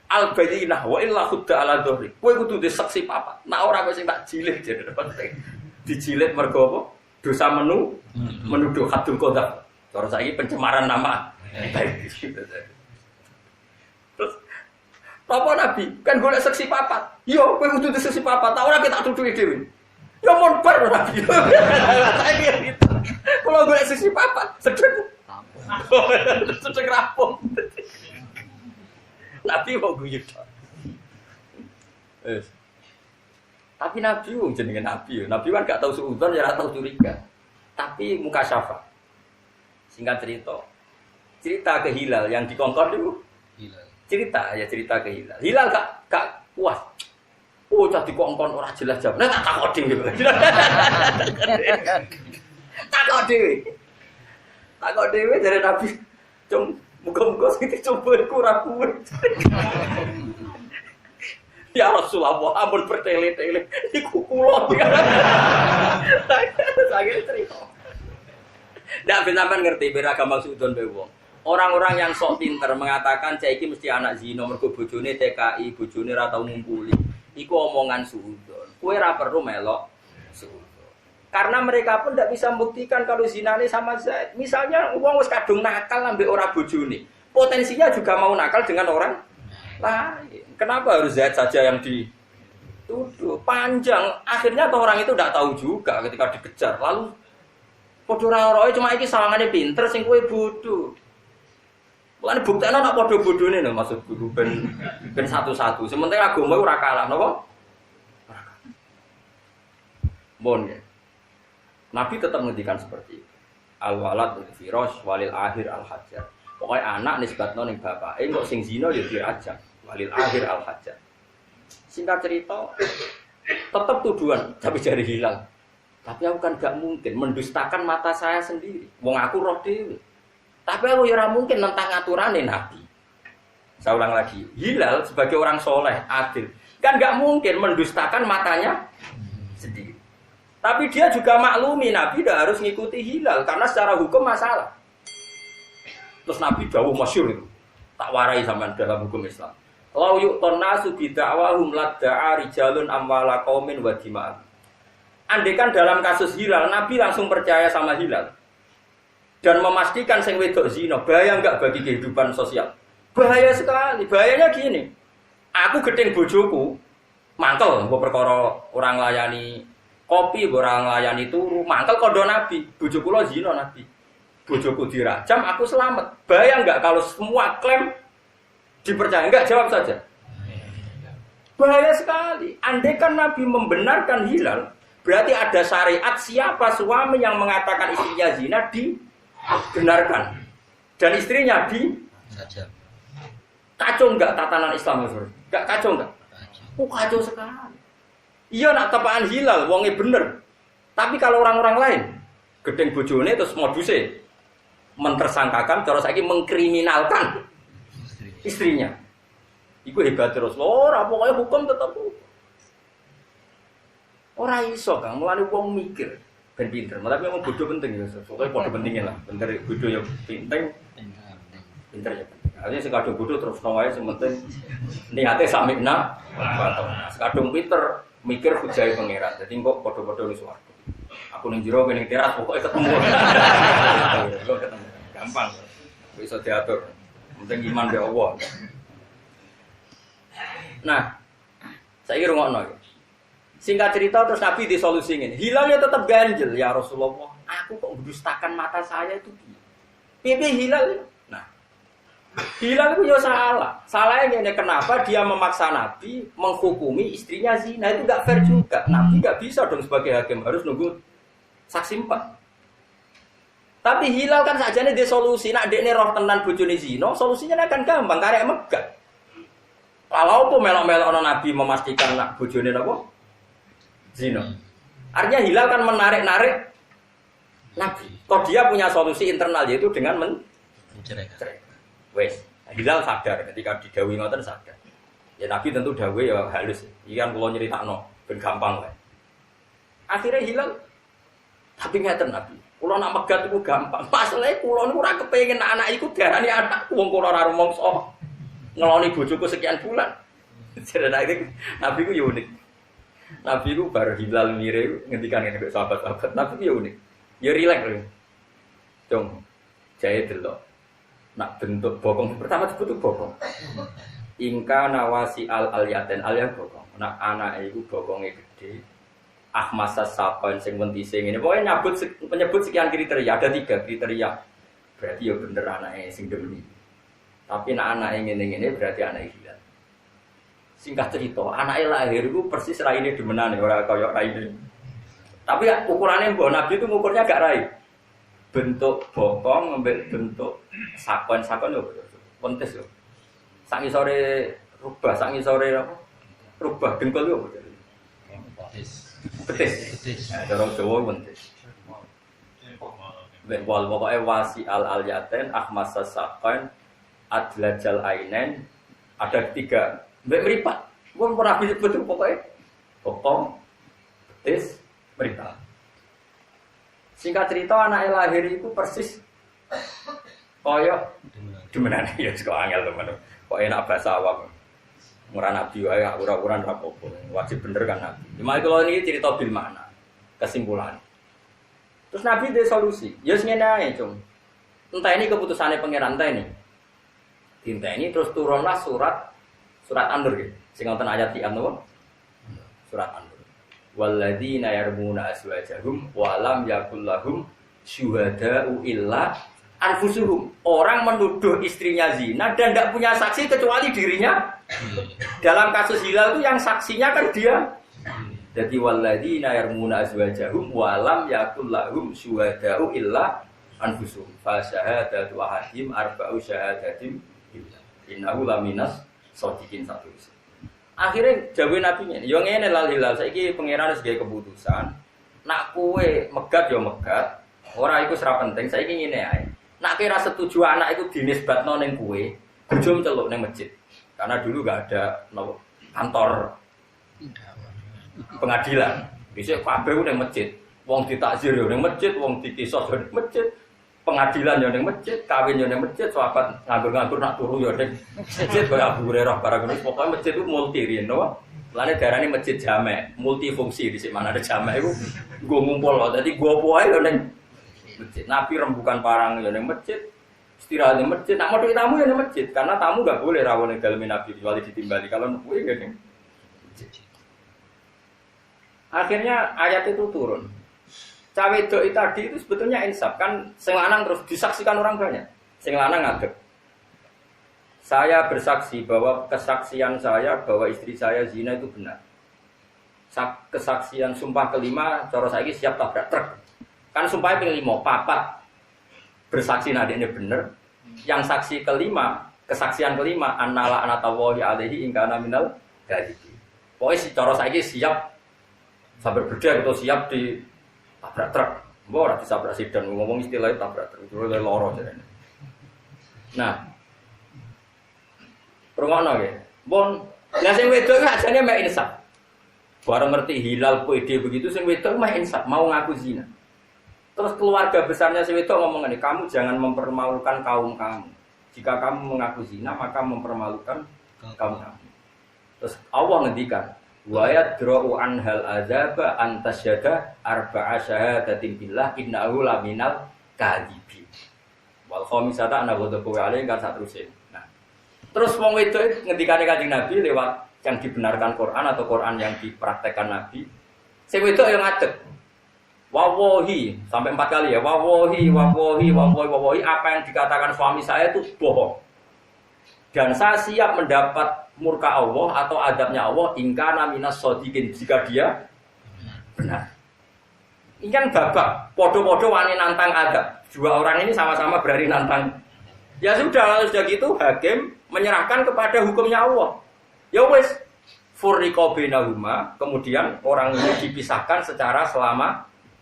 Speaker 1: Al-bayyinah wa illa khudda ala dhuhri. Kowe kudu diseksi papat. Nek ora kowe sing tak jilid jare penting. Dijilid mergo apa? Dosa menuduh hadul qadzaf. Cara saiki pencemaran nama baik. Terus apa Nabi? Kan golek seksi papat. Yo kowe kudu diseksi papat. Tak ora kita tutuki dhewe. Ya mon bar Nabi. Saya gitu. Kalau golek seksi papat, sedek. Sedek rampung. Nabi mau guyu. Tapi Nabi wong jenenge Nabi. Nabi kan gak tahu suudzon ya ora tahu curiga. Tapi muka syafa. Singkat cerita ke Hilal yang dikongkon itu.
Speaker 2: Hilal.
Speaker 1: Cerita ke Hilal. Hilal gak puas. Oh, jadi kongkon ora jelas jawab. Nah, tak takok dhewe. Takok dhewe dari Nabi. Cung muga-muga sing dicoba iku ora kuwe. Ya Rasulullah, ampun bertele-tele iku kula. Sakit cerita. Ndak sampean ngerti beragama sudon be wong. Orang-orang yang sok pinter mengatakan cah iki mesti anak zina mergo bojone TKI, bojone ra tau ngumpuli. Iku omongan sudon. Kowe ora perlu melok sudon. Karena mereka pun tidak bisa membuktikan kalau zinane sama Zaid. Misalnya wong wis kadung nakal ambek ora bojone. Potensinya juga mau nakal dengan orang lain. Kenapa harus Zaid saja yang dituduh? Panjang. Akhirnya orang itu tidak tahu juga ketika dikejar. Lalu Padha ora roe cuma iki sawangane pinter sing kowe bodho. Mulane buktekno nek padha bodhone lho maksudku ben satu-satu. Sementing agama ora kalah napa? Ora kalah. Bon ya. Nabi tetap ngendikan seperti itu. Al-walad bil firash walil akhir al-hajar. Pokoknya anak nisbatno ning bapake kok sing zina ya dirajam. Walil akhir al-hajar. Singkat cerita tetap tuduhan tapi jari hilang. Tapi aku kan gak mungkin mendustakan mata saya sendiri. Wong aku roh dhewe. Tapi aku ya ora mungkin nentang aturane Nabi. Saya ulang lagi, Hilal sebagai orang soleh, adil, kan gak mungkin mendustakan matanya sendiri. Tapi dia juga maklumi Nabi tidak harus ngikuti Hilal karena secara hukum masalah. Terus Nabi dawuh masyhur itu, tak warai zaman dalam hukum Islam. Lau yu'ton nasu bida'wahum ladda'a rijalun amwala qaumin wa dima'ah. Andaikan dalam kasus Hilal, Nabi langsung percaya sama Hilal dan memastikan sing wedok zina, bahaya enggak bagi kehidupan sosial? Bahaya sekali. Bahayanya gini. Aku gedeng bojoku, mangkel mbok perkara orang layani kopi, orang layani turu, mangkel kondo Nabi. Bojoku lo zina Nabi. Bojoku dirajam, aku selamat. Bahaya enggak kalau semua klaim dipercaya? Enggak, jawab saja. Bahaya sekali. Andaikan Nabi membenarkan Hilal, berarti ada syariat siapa suami yang mengatakan istrinya zina dibenarkan dan istrinya
Speaker 2: saja.
Speaker 1: Kacau enggak tatanan Islam itu? Enggak kacau enggak? Kacau sekali. Iya nak tepaan Hilal, wongnya bener. Tapi kalau orang-orang lain, gedeng bojone terus modusnya mentersangkakan, terus lagi mengkriminalkan istrinya. Iku hebat terus. Ora pokoknya hukum tetap hukum. Ora iso Kang, mulane wong mikir ben pinter. Tapi memang bodoh penting ya. Pokoke padha pentingnya lah. Bener bodoh ya penting. Pinter ya. Artinya sing kadung bodoh terus wae sing penting niate samikna batal. Kadung pinter mikir hujae pangeran. Dadi kok padha-padha ning swarga. Aku ning jero ning teras pokoke ketemu. Ketemu. Gampang. Bisa diatur. Penting iman be Allah. Nah, saiki rungokno iki. Singkat cerita terus Nabi disolusiin. Hilalnya tetap ganjel ya Rasulullah. Aku kok mendustakan mata saya itu. Piye Hilal? Nah, Hilal itu ya salah. Salahnya ini kenapa dia memaksa Nabi menghukumi istrinya zina, itu enggak fair juga. Nabi enggak bisa dong sebagai hakim, harus nunggu saksi 4. Tapi Hilal kan sajane dia solusi. Nak dekne roh tenan bojone zina, solusinya akan gampang karek megah. Kalau pun melok-melok Nabi memastikan nak bojone napa? Zina. Artinya Hilal kan menarik-narik Nabi. Kok dia punya solusi internal yaitu dengan menceraikan. Wes, Hilal sadar ketika didhawuhi ngoten sadar. Ya Nabi tentu dawuhe ya halus. Iki kan kula nyritakno ben gampang wae. Akhirnya Hilal tapi ngeten Nabi. Kula nak megat iku gampang. Masalahe kula niku ora kepengin anak iku diarani anakku wong kula ora rumangsa ngeloni bojoku sekian bulan. Jadi Nabi ku ya unik. Nabi ku baru Hilal mirip ngendikan ngene kok sahabat-sahabat. Nabi ku ya unik. Ya rileks lho. Dong. Jae delok. Nak bentuk bokong pertama disebut bokong. Ingka nawasi al-alyaten al-yang bokong. Nak anake iku bokonge gede. Ahmasas sapan sing wentise ngene. Pokoke menyebut sekian kriteria, ada 3 kriteria. Berarti ya bener anake sing demeni. Tapi nak anake ngene-ngene berarti anake Hilal. Singkat cerita, anaknya lahir itu persis raine demenane, ora kaya raine. Tapi ukurannya mbok Nabi itu ngukurnya gak rai. Bentuk bokong ngambil bentuk sakon-sakon lho. Pentis lho. Sak ngisore rubah, sak ngisore apa? Rubah dengkul lho. Betis. Nah, cara Jawa pentis. Wal pokoke wasi al-alyaten ahmasas sakon adlajal ainen ada 3. Mbak meripat, pun pernah betul pokoknya bokong, betis, meripat. Singkat cerita anaknya lahir itu persis koyok demenan ya kok angel teman. Kok enak bahasa awam. Murah Nabi wae ora-ora rapopo. Wajib bener kan Nabi. Cuma kalau ini cerita bil makna, kesimpulan. Terus Nabi ada solusi. Ya ngene ae, Cung. Entah ini keputusannya pangeran ta ini. Tinta ini terus turunlah surat An-Nur gitu. Sing wonten ayat di An-Nur. Surat An-Nur. Walladzina yarmuna azwajahum wa lam yakul lahum syuhada'u illa anfusuhum. Orang menuduh istrinya zina dan tidak punya saksi kecuali dirinya. Dalam kasus Hilal itu yang saksinya kan dia. Jadi walladzina yarmuna azwajahum wa lam yakul lahum syuhada'u illa anfusuhum. Fa syahadatu ahadihim arba'u syahadatin innahu laminas shodiqin satu. Akhirnya jawabe nabinya, yo ngene lal Hilal saiki pangeran wis gawe keputusan. Nak kowe megat yo megat, ora iku ora penting, saiki ngene ae. Nak kira setuju anak itu dinisbatno ning kowe, bojo celuk ning masjid. Karena dulu gak ada kantor pengadilan. Dhisik kabeh ning masjid. Wong ditakzir yo ning masjid, wong dikisos yo ning masjid. Pengadilan yo ning masjid, kawin yo ning masjid, sahabat nganggur-nganggur nak turu yo ning masjid kaya Abu Hurairah barang ngono. Pokoke masjid itu multi riyen to. Lane darane masjid jamek, multifungsi di sini mana ada jamek iku nggo ngumpul lho. Dadi gua poe yo ning masjid. Nabi rembukan parang yo ning masjid. Istirahat di masjid, nak mau tamu ya di masjid, karena tamu gak boleh rawon yang dalam Nabi kecuali ditimbali. Kalau nunggu ya gini. Akhirnya ayat itu turun. Cawe doi tadi itu sebetulnya insaf kan, sing lanang terus disaksikan orang banyak. Sing lanang ngadeg. Saya bersaksi bahwa kesaksian saya bahwa istri saya zina itu benar. Kesaksian sumpah kelima, cara saya ini siap tabrak truk. Kan sumpahnya kelima, papat. Bersaksi nadiknya benar. Yang saksi kelima, kesaksian kelima, annala anatawahi alaihi ingkana minal gadidi. Pokoknya si cara saiki siap sabar berda atau siap di tabrak truk. Mbok ora disabrak sidan ngomong istilahnya tabrak truk. Itu loro jane. Nah. Rungokno nggih. Pun lah sing wedok iki ajane mek insaf. Bareng ngerti Hilal PD begitu sing wedok mek insaf mau ngaku zina. Terus keluarga besarnya si wedok ngomong ini, kamu jangan mempermalukan kaum kamu. Jika kamu mengaku zina, maka mempermalukan kaum kamu. Terus Allah ngendikan, wa yadra'u anhal adzaba antasyada arba'a syahadatin billah innahu laminal kadhibin. Wal khamisata ana ghadabu alaihi kan saterusé. Nah, terus wong wedok ngendikane Kanjeng Nabi lewat yang dibenarkan Quran atau Quran yang dipraktekkan Nabi. Si wedok yang ngadeg. Wawahi sampai 4 kali ya. Wawahi apa yang dikatakan suami saya itu bohong. Dan saya siap mendapat murka Allah atau adabnya Allah ingkana minas shodiqin jika dia benar. Ini kan babak podo-podo wani nantang adab. Dua orang ini sama-sama berani nantang. Ya sudah gitu hakim menyerahkan kepada hukumnya Allah. Ya wes furriqa bainahuma, kemudian orang ini dipisahkan secara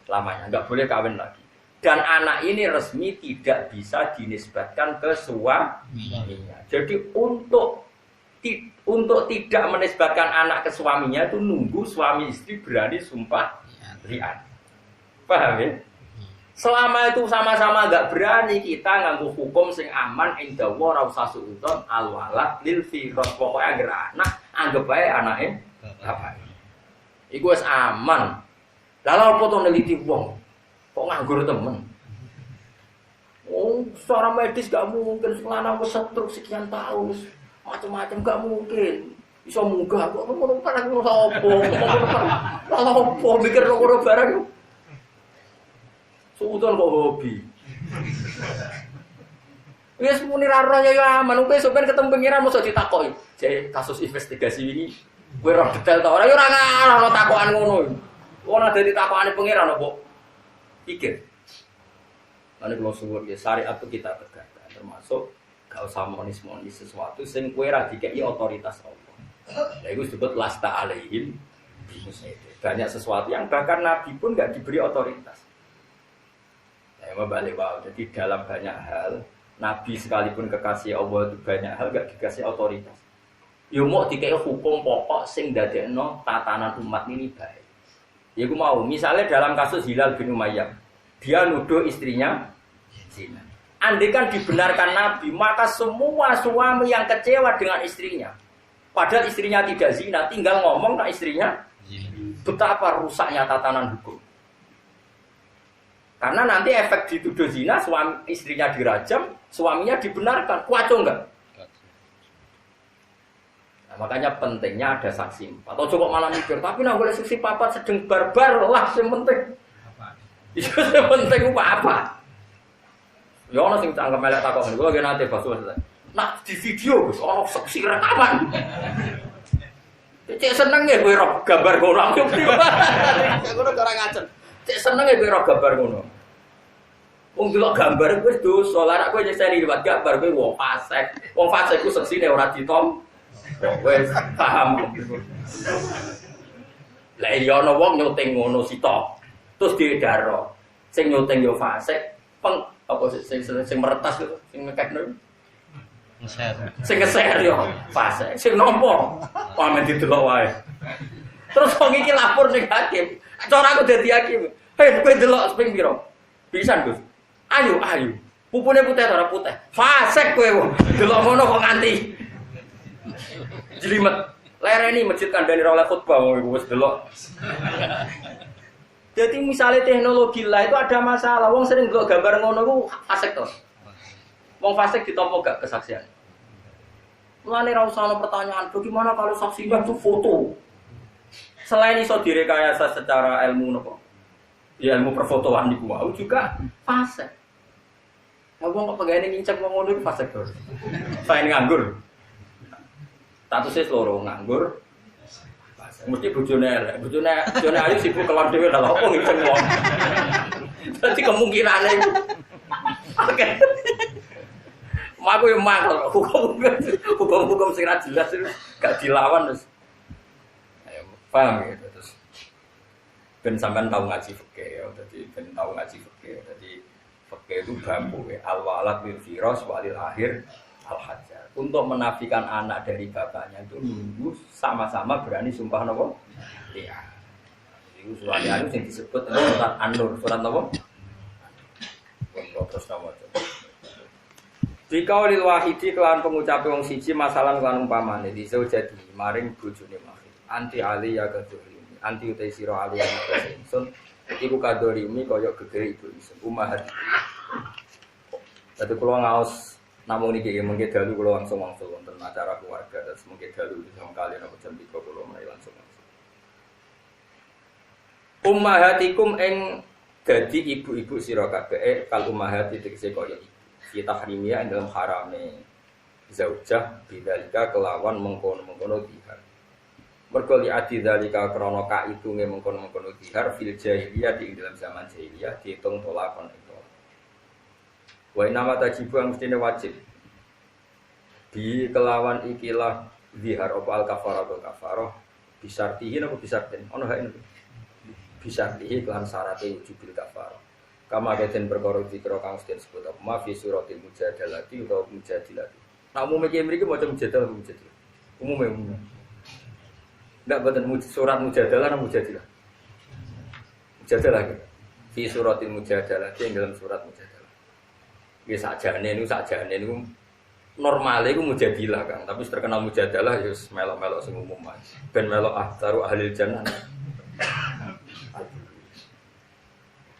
Speaker 1: lamanya, nggak boleh kawin lagi. Dan anak ini resmi tidak bisa dinisbatkan ke suaminya. Jadi untuk tidak menisbatkan anak ke suaminya itu nunggu suami istri berani sumpah li'an. Paham ya? Selama itu sama-sama nggak berani, kita nganggo hukum sing aman inda wa ra usah suudon alwalad lil firas. Pokoknya agar anak anggap bae anake apa. Iku wis aman. Lalu apa tuh neliti wong? Kok nganggur temen? Oh, secara medis gak mungkin selama setruk sekian tahun, macam-macam gak mungkin. Bisa munggah, kok ngono kan aku opo? Lalu apa mikir loro barang? Suudon kok hobi. Wis muni ra roh ya aman, kowe sampeyan ketemu pengiran mosok ditakoki. Jek kasus investigasi ini kowe roh detail ta ora ya ora ngarah takokan ngono. Wong ada ditakokane pangeran apa? Pikir. Ane kula suwun ya syariat itu kita tegakkan termasuk gak usah monis-monis sesuatu sing kowe ra dikeki otoritas Allah. Ya itu disebut lasta alaihim bimusayid. Banyak sesuatu yang bahkan Nabi pun enggak diberi otoritas. Ya balik wae. Jadi dalam banyak hal Nabi sekalipun kekasih Allah itu banyak hal enggak dikasih otoritas. Ya mau dikeki hukum pokok sing dadekno tatanan umat ini baik. Ya aku mau, misalnya dalam kasus Hilal bin Umayyah, dia nuduh istrinya zina. Andai kan dibenarkan Nabi, maka semua suami yang kecewa dengan istrinya, padahal istrinya tidak zina, tinggal ngomong ke istrinya, betapa rusaknya tatanan hukum. Karena nanti efek dituduh zina, suami istrinya dirajam, suaminya dibenarkan, kuaco enggak? Makanya pentingnya ada saksi 4. Atau coba malah mikir, tapi nak boleh saksi 4 sedang barbar lah yang penting. Iku sing penting ku apa? Ya ono sing cangkem elek takon niku lho nate basu. Nak di video Gus ono seksi rekaman. Cek seneng ya kowe ro gambar ngono aku priwe. Ngono ora ngacen. Cek seneng ya kowe ro gambar ngono. Wong delok gambar wis dosa, lah nek kowe nyeseni liwat gambar kowe wong fasik. Wong fasik ku seksine ora ditom. Wis paham. Lah iya ana wong nyuting ngono sita. Terus diedaro. Sing nyuting yo fasik, apa sing meretas sing ngekekno.
Speaker 2: Ngeser.
Speaker 1: Sing ngeser yo fasik. Sing nampa pamen didelok wae. Terus wong iki lapor ning hakim. Cara aku dadi hakim. Hei, kowe delok ping pira? Pisan, Gus. Ayo. Pupune putih ora putih. Fasik kowe. Delok ngono kok nganti jelimet. Lereni masjid kandhane ora oleh khutbah wis delok. Jadi misalnya teknologi lah itu ada masalah. Wong sering delok gambar ngono ku fasik to. Wong fasik ditampa gak kesaksian. Mulane ra usah ana pertanyaan, bagaimana kalau saksinya itu foto? Selain iso direkayasa secara ilmu napa? Ya ilmu perfotoan niku wae juga fasik. Lah wong kok pegane ngincep wong ngono iku fasik to. Selain nganggur. Statusnya loro nganggur. Mesti bojone elek. Bojone ayu sibuk kelon dhewe lha opo ngincep wong. Dadi kemungkinane iku. Oke. Aku yang mangkel, hukum sing ra jelas itu gak dilawan terus. Paham gitu terus. Ben sampean tahu ngaji fikih ya, dadi ben tahu ngaji fikih. Dadi fikih itu bambu ya, al-walad bil firas walil akhir al-hajar. Untuk menafikan anak dari bapaknya itu nunggu sama-sama berani sumpah napa? Iya. Itu surat An-Nur yang disebut surat An-Nur, surat napa? Terus nama itu. Jika olil wahidi kelan pengucap wong siji masalah kelan umpamane disau jadi maring bojone makhir anti ali ya kadorimi anti utai sira ali ya ingsun iku kadorimi kaya gegere ibu ingsun umahat. Dadi kula ngaos namung niki mengke dalu kula langsung wonten acara keluarga terus mengke dalu sama kalian apa jam 3 kula mulai langsung. Ummahatikum ing dadi ibu-ibu sira kabeh kal ummahati tegese kaya kita harimia dalam harame zaujah bidzalika kelawan mengkono-mengkono dihar. Mergo li adi dzalika krana kaitunge mengkono-mengkono dihar fil jahiliyah di dalam zaman jahiliyah diitung tolakon itu. Wa inama tajibu mestine wajib. Di kelawan ikilah dihar apa al kafarah bisartihi napa bisarten. Ono hak niku. Bisartihi kelan syaraté wujubil kafarah. Kama keten perkara dikira kang disebut apa ma fi suratil mujadalati utawa mujadilati. Nah umume iki mriki maca mujadalah mujadilah. Umume. Ndak boten surat mujadalah nang mujadilah. Mujadalah. Fi suratil mujadalati ing dalam surat mujadalah. Ya sakjane niku normale iku mujadilah Kang, tapi terkenal mujadalah ya melok-melok sing umum ae. Ben melok ahtaru ahlil jannah.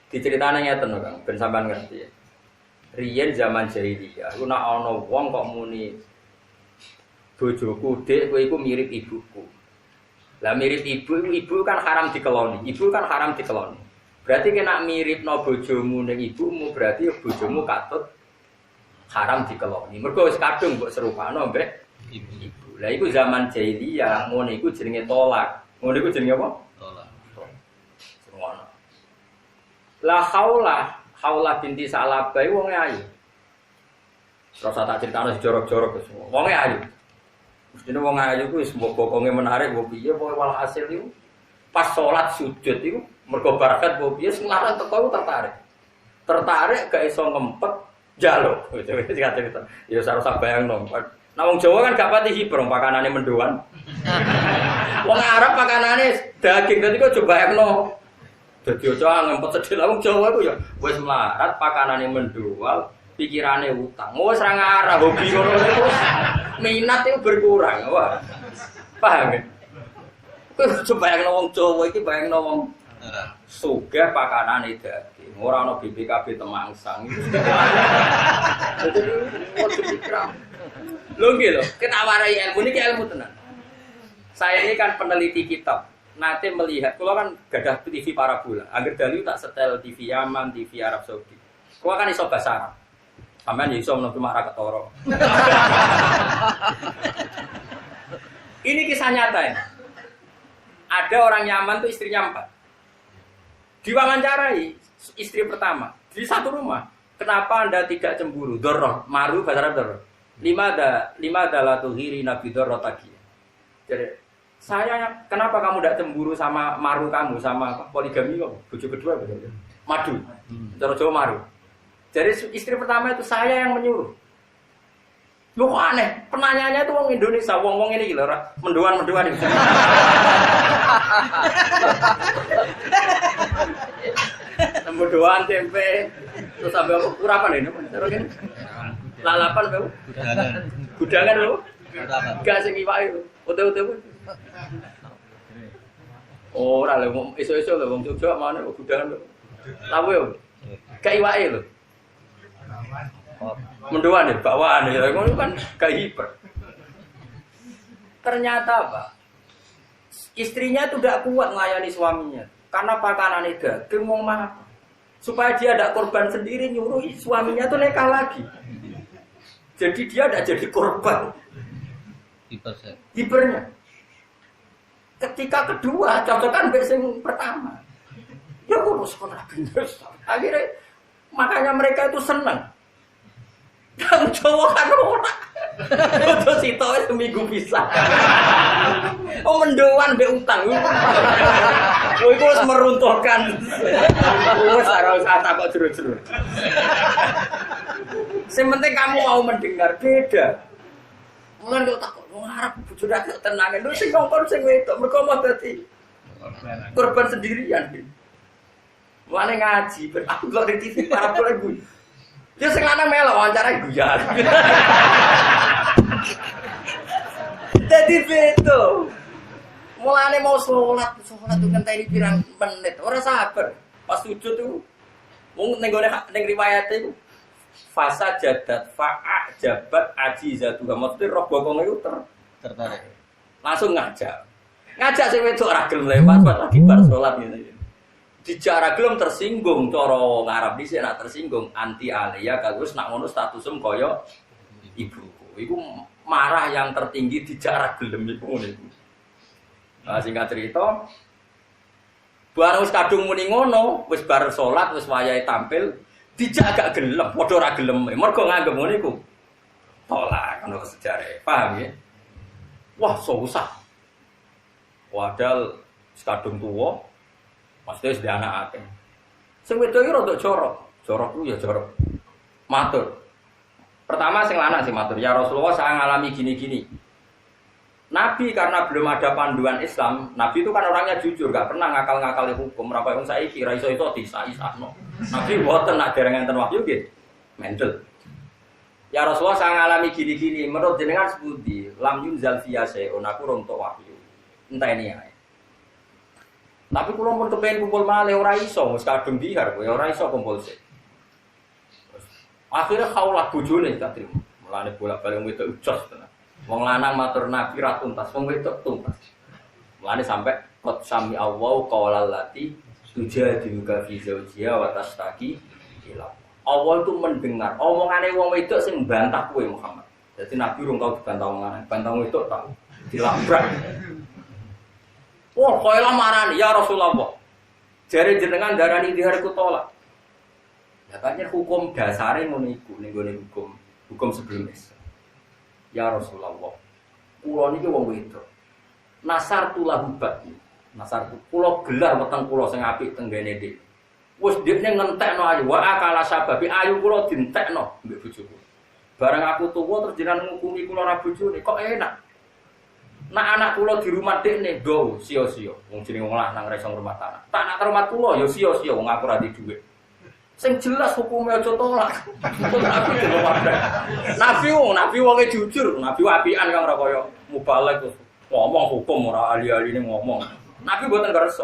Speaker 1: Diceritane ngeten lho Kang, ben sampean ngerti ya. Riyen zaman jahiliyah, iku nek ana wong kok muni bojoku Dik, kowe iku mirip ibuku. Lah mirip ibu kan haram dikeloni. Ibu kan haram dikeloni. Berarti kena miripno bojomu ning ibumu, berarti bojomu katut haram dikeloni. Mergo wis kadung mbok serupano mbek ibu. Lah iku zaman jahiliyah, ngono iku jenenge tolak. Ngono iku jenenge apa? Tolak. Semono. La haula binti Salabah wonge ayu. Rasa tak critakno jorok-jorok wis. Wonge ayu. Mestine wong ayu ku wis mbok bokonge menarik mbok piye pokoke wal hasil iku pas salat sujud iku mergo barakat mbok piye sing larang teko iku tertarik. Tertarik gak iso ngempet jaluk. Wis cerita. Ya sareng bayangno. Nah wong Jawa kan gak pati hibrong pakanane mendoan. Wong Arab pakanane daging dadi kok coba bayangno. Dadi aja ngempet sedhil wong Jawa iku ya wis melarat pakanane mendual, pikirane utang. Wis ra ngarah hobi ngono iku. Minat itu berkurang. Wah. Paham ya? Kowe coba bayangno wong Jawa iki bayangno wong sugih pakanane daging. Ora ana BPKB temangsang. Dadi kudu pikiran. Lho nggih lho, kita warai ilmu niki ilmu tenan. Saya ini kan peneliti kitab. nate melihat, kalau kan gadah TV parabola, agar dalu tak setel TV Yaman, TV Arab Saudi. Kalau kan iso bahasa Arab, sampean iso menurut marah ketoro. Ini kisah nyata ya. Ada orang Yaman tuh istrinya 4. Diwawancarai istri pertama di satu rumah. Kenapa Anda tidak cemburu? Dorroh, maru bahasa Arab dorroh. Lima adalah tuhiri nabi dorroh tagi. Jadi kenapa kamu tidak cemburu sama maru kamu sama poligami kok? Bojo kedua betul. Madu. Cara Jawa maru. Jadi istri pertama itu saya yang menyuruh. Loh aneh, penanyanya itu wong Indonesia, wong ini gila, menduan ini. Menduan tempe, terus sampai apa? Urapan ini, lalapan apa? Gudangan apa? Gak sing iwak itu, ote-ote pun. Oh, ora lho, iso-iso lho wong Jogja mana gudangan lho. Lawe yo. Gak iwake lho. Mendoan ya, bawaan ya, itu kan gak hiper. Ternyata apa? Istrinya itu tidak kuat melayani suaminya. Karena pakanannya daging mau mahal. Supaya dia tidak korban sendiri, nyuruh suaminya itu nikah lagi. Jadi dia tidak jadi korban. Hipernya. Ketika kedua, cocokan yang pertama. Ya kurus terus. Akhirnya, makanya mereka itu senang. Yang cowok kan ora. Itu sitoe seminggu bisa. Oh mendoan mbek utang. Oh iku wis meruntuhkan. Wis ora usah takok jero-jero. Sing penting kamu mau mendengar beda. Mulane kok takok wong Arab bojone kok tenange. Lho sing ngongkon sing wedok mergo mau dadi korban sendirian. Mulane ngaji ben aku kok di TV parabola iku. Ya sing lanang melok wawancara guyon. Dadi beto. Mulane mau sholat tuh ngenteni pirang menit, ora sabar. Pas sujud tuh wong ning gone ning riwayat iku fasa jadat fa'a jabat ajizatu. Maksudnya roh bokong itu tertarik. Langsung ngajak sing wedok ora gelem lewat lagi bar sholat ngene. Dijak gelem tersinggung cara ngarep dhisik nak tersinggung anti alia kagus nak ngono statusem kaya ibuku. Iku marah yang tertinggi dijak gelem iku ngono iku. Nah singkat cerita bareng wis kadung muni ngono, wis bar salat wis wayahe tampil dijak gak gelem, padha ora gelem. Mergo nganggep ngono iku tolak ngono sejarah. Paham ya? Wah, susah. Padahal kadung tuwa pasti sudah anak akeh. Sing wedok iki rada jorok. Jorok ku ya jorok. Matur. Pertama sing lanang sing matur, ya Rasulullah saya ngalami gini-gini. Nabi karena belum ada panduan Islam, Nabi itu kan orangnya jujur, gak pernah ngakal-ngakali hukum. Berapa yang saya kira iso disah-isahno. Nabi mboten nak dereng enten wahyu nggih. Mendel. Ya Rasulullah saya ngalami gini-gini, menurut jenengan sepundi? Lam yunzal fiyaseun aku rontok wahyu. Entah ini ya. Tapi kalau mau kepengen kumpul malih ora iso, wis kadung dihar kowe ora iso kumpul sik. Akhire kaulah bojone tak trimo. Mulane bolak-balik wedok ujos tenan. Wong lanang matur Nabi ra tuntas, wong wedok tuntas. Mulane sampai qad sami Allah qaulal lati tujadiluka fi zawjiha wa tastaqi ila. Allah itu mendengar omongane wong wedok sing mbantah kowe Muhammad. Jadi Nabi rung tau dibantah wong lanang, bantah wedok tau dilabrak. Wah, kaya lah marani, ya Rasulullah. Jari jenengan darani dihar iku tolak. Katanya hukum dasare ngono iku, ning gone hukum sebelum Islam. Ya Rasulullah. Kula niki wong wedok. Nasar tulah hubat. Nasar kula gelar weteng kula sing apik teng gene dik. Wis dekne ngentekno ayu, wa akala sababi ayu kula dientekno mbek bojoku. Bareng aku tuwa terus jenengan ngukumi kula ra bojone, kok enak. Nak anak kula di rumah dekne do sia-sia. Wong jenenge wong lanang ra iso ngurmat anak. Tak nak rumah kula ya sia-sia wong aku ra di dhuwit. Sing jelas hukume aja tolak. Nabi Nabi wonge jujur, Nabi apian kang ora kaya mubalek ngomong hukum ora ali-aline ngomong. Nabi mboten kersa.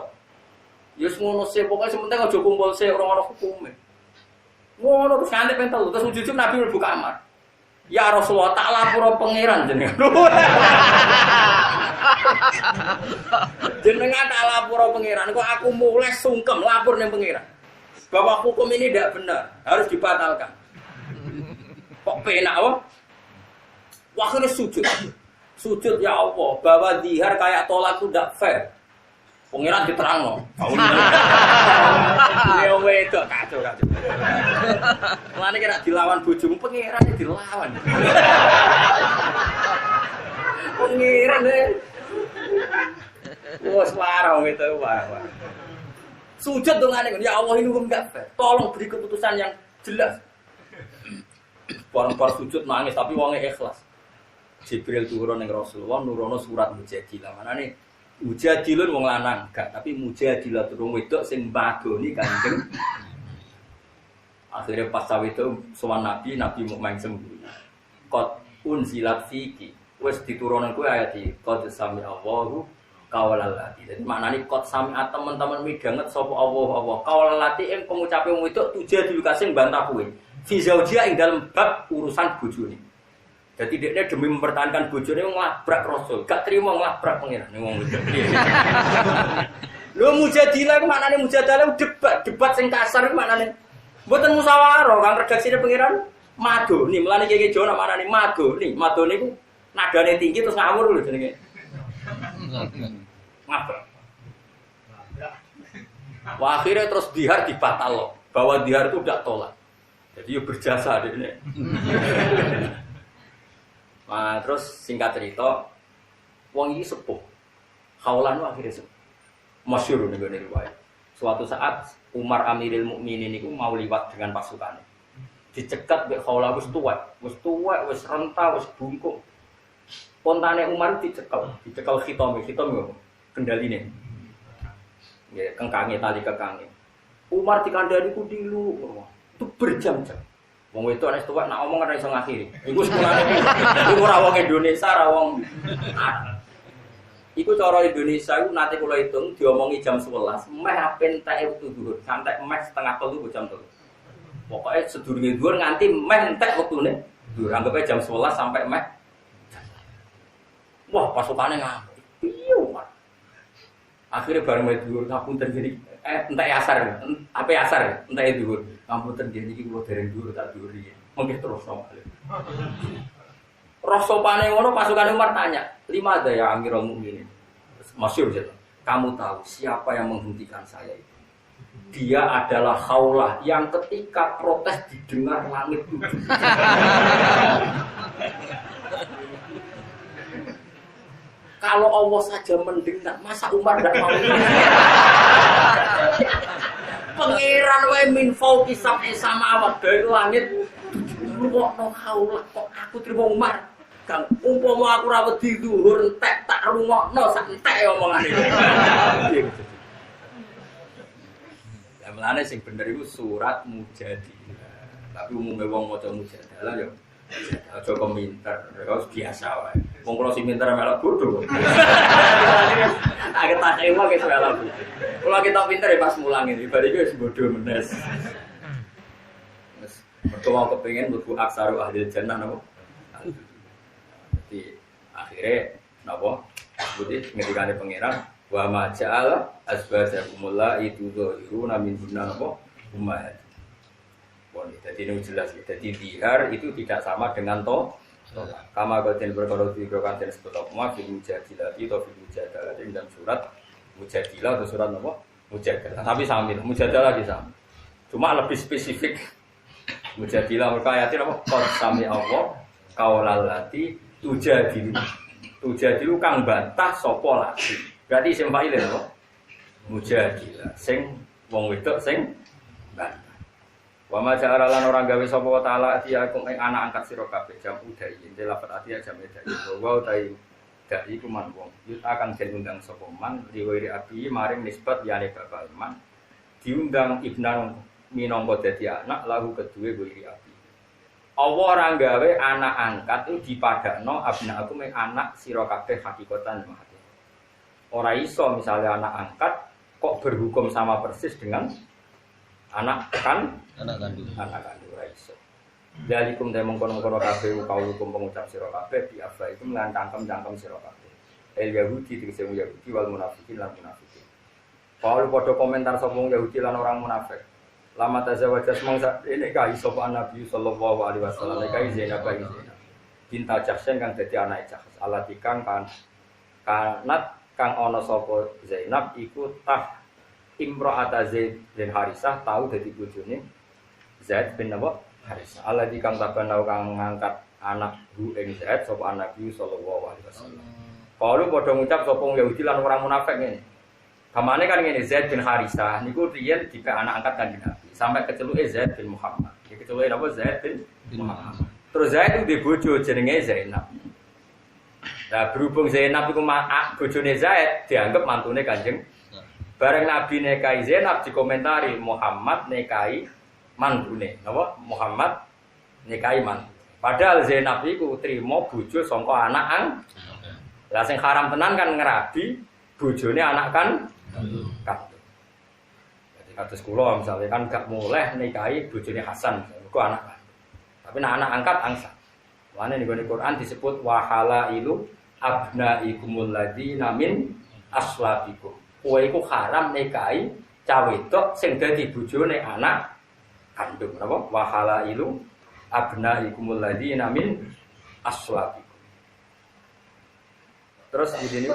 Speaker 1: Ya ngono sih pokoke sementing aja kumpul sih ora ono hukume. Ngono terus nganti pentel terus jujur Nabi mlebu kamar. Ya Rasulullah tak lapor pangeran jenengan. Jenengan tak lapor pangeran, kok aku mulai sungkem lapor ning pangeran. Bahwa hukum ini tidak benar, harus dibatalkan. Kok penak wah? Akhirnya sujud. Sujud ya Allah, bahwa dihar kayak tolak itu tidak fair. Pangeran diterangno. Ya wedok kacau. Mulane kira dilawan bojomu pangeran dilawan. Pangeran wes warah itu warah. Sujud dongane ya Allah ini hukum enggak fair. Tolong beri keputusan yang jelas. Bareng-bareng sujud nangis tapi wonge ikhlas. Jibril turun ning Rasulullah nurono surat Mujadilah. Manane Mujadilun wong lanang gak, tapi Mujadilah turun wedok sing mbadoni Kanjeng. Akhirnya pas saw itu sowan Nabi mau main sembunyi. Qad unzilat fiki. Wis diturunkan kuwi ayat iki. Qad sami Allahu qawlalati. Jadi maknane qad sami teman-teman midanget sapa Allah. Qawlalati ing pengucape wong wedok Tujadil kasing bantah kuwi. Fi zaujia ing dalem bab urusan bojone. Jadi dia demi mempertahankan bojone nglabrak Rasul, gak terima nglabrak pangeran wong wedok. Lho Mujadilah ku maknane Mujadalah debat sing kasar ku maknane mboten musyawarah, kang redaksine pangeran madoni. Mulane iki Jawa maknane madoni. Madoni ku nadane tinggi terus ngawur lho jenenge. Ngabrak. Wah, akhirnya terus dihar dibatal bahwa dihar itu tidak tolak. Jadi berjasa deh ini. Nah, terus singkat cerita, wong iki sepuh. Khaulan akhirnya sepuh. Masyhur ning ngene riwayat. Suatu saat Umar Amirul Mukminin niku mau liwat dengan pasukannya. Dicegat mbek Khaulah wis tuwek, wis renta, wis bungkuk. Pontane Umar dicekel khitam yo kendaline. Ya, kengkange tali kekange. Umar dikandani ku dilu. Itu berjam-jam. Wong wedok nek tuwek nak omong ora iso ngakhiri. Iku sekolahane iku ora wong Indonesia, ora wong iku cara Indonesia iku nate kula hitung diomongi jam 11, meh apen entek wektu dhuwur, sampai meh setengah 3 jam 3. Pokoke sedurunge dhuwur nganti meh entek wektune. Dhuwur anggape jam 11 sampai meh. Wah, pasukane ngamuk. Piye, Mas? Akhire bareng meh dhuwur ngapunten gini. Entek asar, apa asar, entek dhuwur. Ngapunten gini iki kula dereng dhuwur tak dhuwur iki. Mengke terus nomale. Roh sopane ngono pasukan Umar tanya, "Lima ada ya Amirul Mukminin?" Masyhur gitu. Kamu tahu siapa yang menghentikan saya itu? Dia adalah Khaulah yang ketika protes didengar langit tujuh. Kalau Allah saja mendengar, masa Umar tidak mau? Pangeran wae min fauqi sab'i samawat dari langit rungokno Khaulah kok aku terima Umar. Kang umpama aku ra wedi dhuwur entek tak rungokno sak entek omongane. Ya melane sing bener iku surat Mujadilah. Tapi umume wong maca Mujadilah yo aja komentar, harus biasa wae. Wong kula sing pinter melok bodho. Agak tak ewa ke salah. Kula kita pinter ya pas mulang ini, bar iki wis bodho menes. Wes mergo kepengin mlebu aksaru ahli jannah napa? Jadi akhirnya napa? Budi ngendikane pangeran wa ma ja'ala asbajakumullah itu dzahiruna min dunna napa? Ummahat. Jadi ini jelas, jadi dihar itu tidak sama dengan tolak. Kama qatin perkara dikira kanten sebut apa fil mujadilah itu fil mujadalah dalam surat Mujadilah atau surat apa? Mujadalah. Tapi sama, Mujadalah di sama. Cuma lebih spesifik. Mujadilah mereka ayatin apa? Qad sami Allah qaulallati tujadilu kang bantah sapa lagi. Berarti isim fa'il apa? Mujadilah sing wong wedok sing bantah. Wa ma ja'ala lan ora gawe sapa wa ta'ala atiyakum ing anak angkat sira kabeh jam udai yen lafat atiya jam edai wa utai dai iku man wong yut akan diundang sapa man riwiri abi maring nisbat yane bapak man diundang ibnan minangka dadi anak lahu kedue wiri abi Allah ora gawe anak angkat itu dipadakno abna aku ing anak sira kabeh hakikatan mati ora iso misalnya anak angkat kok berhukum sama persis dengan anak kandung ora iso. Dalikum te mengkono-kono kabeh kaulukum pengucap sira kabeh bi afa itu lan cangkem-cangkem sira kabeh. Yahudi tegese Yahudi wal munafikin lan munafikin. Kalau padha komentar sapa Yahudi lan orang munafik. Lama tazawaja semangsa ini kai sapa Nabi sallallahu alaihi wasallam kai Zainab kai Zainab. Binta Jahsy kang dadi anake Jahsy. Alati kang kanat kang ana sapa Zainab iku tah Imra'ata Zaid bin Harisah tahu dadi bojone Zaid bin Harisah. Alati kang tabanau kang ngangkat anak hu ing Zaid sapa Nabi sallallahu alaihi wasallam. Kalau padha ngucap sapa Yahudi lan orang munafik ngene. Kamane kan ngene Zaid bin Harisah niku riyen dipek anak angkat Kanjeng Nabi sampai keceluke Zaid bin Muhammad. Iki keceluke napa Zaid bin Muhammad. Terus Zaid itu di bojo jenenge Zainab. Nah berhubung Zainab iku bojone Zaid dianggap mantune Kanjeng. Bareng Nabi nikahi Zainab dikomentari Muhammad nikahi mantune. Napa? Muhammad nikahi mantu. Padahal Zainab iku trimo bojo saka anak Lah sing haram tenan kan ngerabi bojone anak kan kandung. Jadi kados kula misalnya kan gak muleh nikahi bojone Hasan, iku anak kandung. Tapi anak angkat angsa. Mane ning Quran disebut wahalailu abnaikumul ladzina min aslabikum. Kowe iku haram nikahi cah wedok sing dadi bojone anak kandung. Napa? Wahalailu abnaikumul ladzina min aslabikum. Terus di sini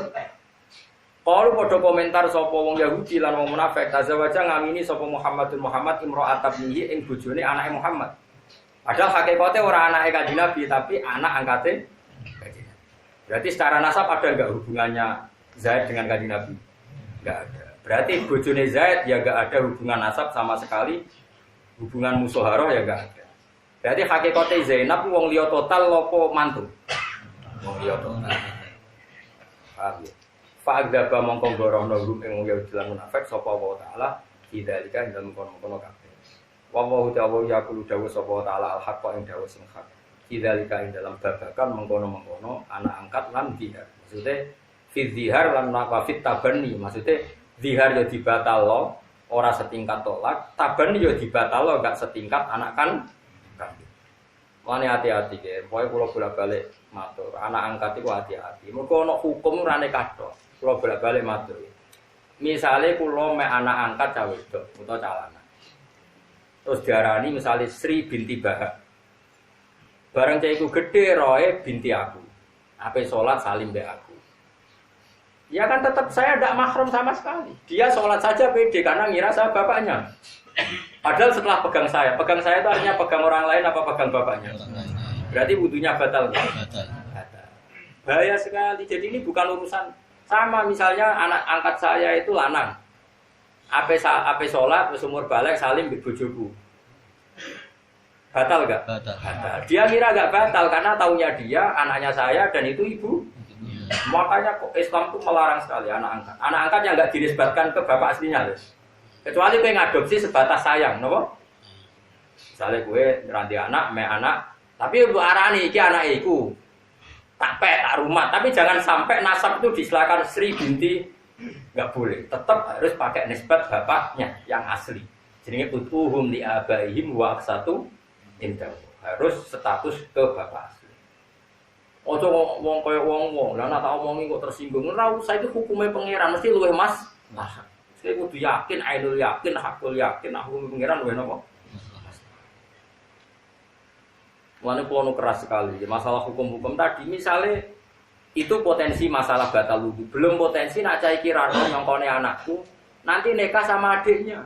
Speaker 1: kalau pada komentar sapa wong Yahudi lan wong munafik tazawaja ngamini sapa Muhammad imra'at ibnihi ing bojone anake Muhammad. Padahal hakikate ora anake Kanjeng Nabi tapi anak angkate Kanjeng Nabi. Berarti secara nasab ada enggak hubungannya Zaid dengan Kanjeng Nabi? Enggak ada. Berarti bojone Zaid ya enggak ada hubungan nasab sama sekali. Hubungan musyawarah ya enggak ada. Berarti hakikate Zainab wong liya total lopo mantu. Wong liya total. Paham ya? Fa'adzaba mongko gorohno hum ing Yahudi lan munafik sapa wa taala idzalika ing dalem kono-kono kabeh. Wa wa ta'ala yaqulu dawu sapa taala al-haqqa ing dawu sing hak. Idzalika ing dalem babakan mengkono-mengkono anak angkat lan dihar. Maksudnya fi dzihar lan naqafit tabanni. Maksudnya dzihar ya dibatalno ora setingkat tolak, tabanni ya dibatalno enggak setingkat anak kan. Mane hati-hati ge, pokoke kula bolak-balik matur. Anak angkat iku hati-hati. Mergo ana hukum rane kathok. Kula bolak-balik matur. Misale kula mek anak angkat cah wedok utawa cah lanang. Terus diarani misale Sri binti Bahak. Barang cah iku gedhe roe binti aku. Ape salat salim mbek aku. Ya kan tetap saya tidak mahram sama sekali. Dia sholat saja pede karena ngira saya bapaknya. Padahal setelah pegang saya itu artinya pegang orang lain apa pegang bapaknya? Berarti wudunya batal. Bahaya sekali. Jadi ini bukan urusan sama misalnya anak angkat saya itu lanang. Ape sholat, umur balik salim di bojoku. Batal gak?
Speaker 2: Batal.
Speaker 1: Dia kira gak batal karena taunya dia anaknya saya dan itu ibu. Makanya Islam itu melarang sekali anak angkat. Anak angkat yang gak dinisbatkan ke bapak aslinya, guys. Kecuali gue ngadopsi sebatas sayang, nopo? Misalnya gue ngeranti anak, tapi ibu arani iki anak iku. Tak rumah, tapi jangan sampai nasab itu disilakan Sri binti, nggak boleh. Tetap harus pakai nisbat bapaknya yang asli. Jadi utuhum li abaihim wa aksatu indahu. Harus status ke bapak asli. Ojo wong kaya wong, lah nek tak omongi kok tersinggung. Ora usah itu hukume pangeran mesti luwih mas. Nah, saya kudu yakin, ainul yakin, hakul yakin, aku pangeran luwih napa? Mana kulo keras sekali. Masalah hukum-hukum tadi, misalnya itu potensi masalah batal wudu. Belum potensi nak cai kirano nyongkone anakku nanti nikah sama adiknya.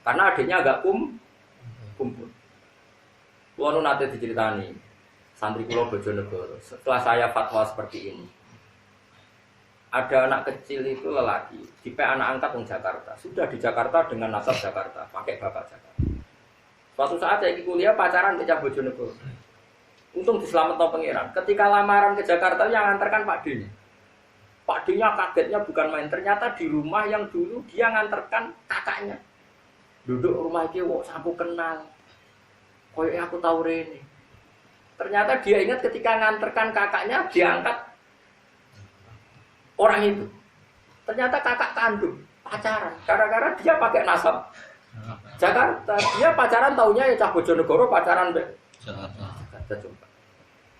Speaker 1: Karena adiknya agak kumpul. Kulo nanti diceritani. Santri kulo Bojonegoro. Setelah saya fatwa seperti ini, ada anak kecil itu lelaki, tipe anak angkat di Jakarta. Sudah di Jakarta dengan nasab Jakarta, pakai bapak Jakarta. Suatu saat saya kuliah pacaran dengan Bojonegoro. Untung diselamatkan pangeran. Ketika lamaran ke Jakarta yang nganterkan Pak D-nya. Pak D-nya kagetnya bukan main. Ternyata di rumah yang dulu dia nganterkan kakaknya. Duduk rumah itu, wah aku kenal. Koyok aku tahu Rene. Ternyata dia ingat ketika nganterkan kakaknya diangkat orang itu. Ternyata kakak kandung pacaran. Gara-gara dia pakai nasab Jakarta. Dia pacaran taunya ya cah Bojonegoro pacaran Jakarta.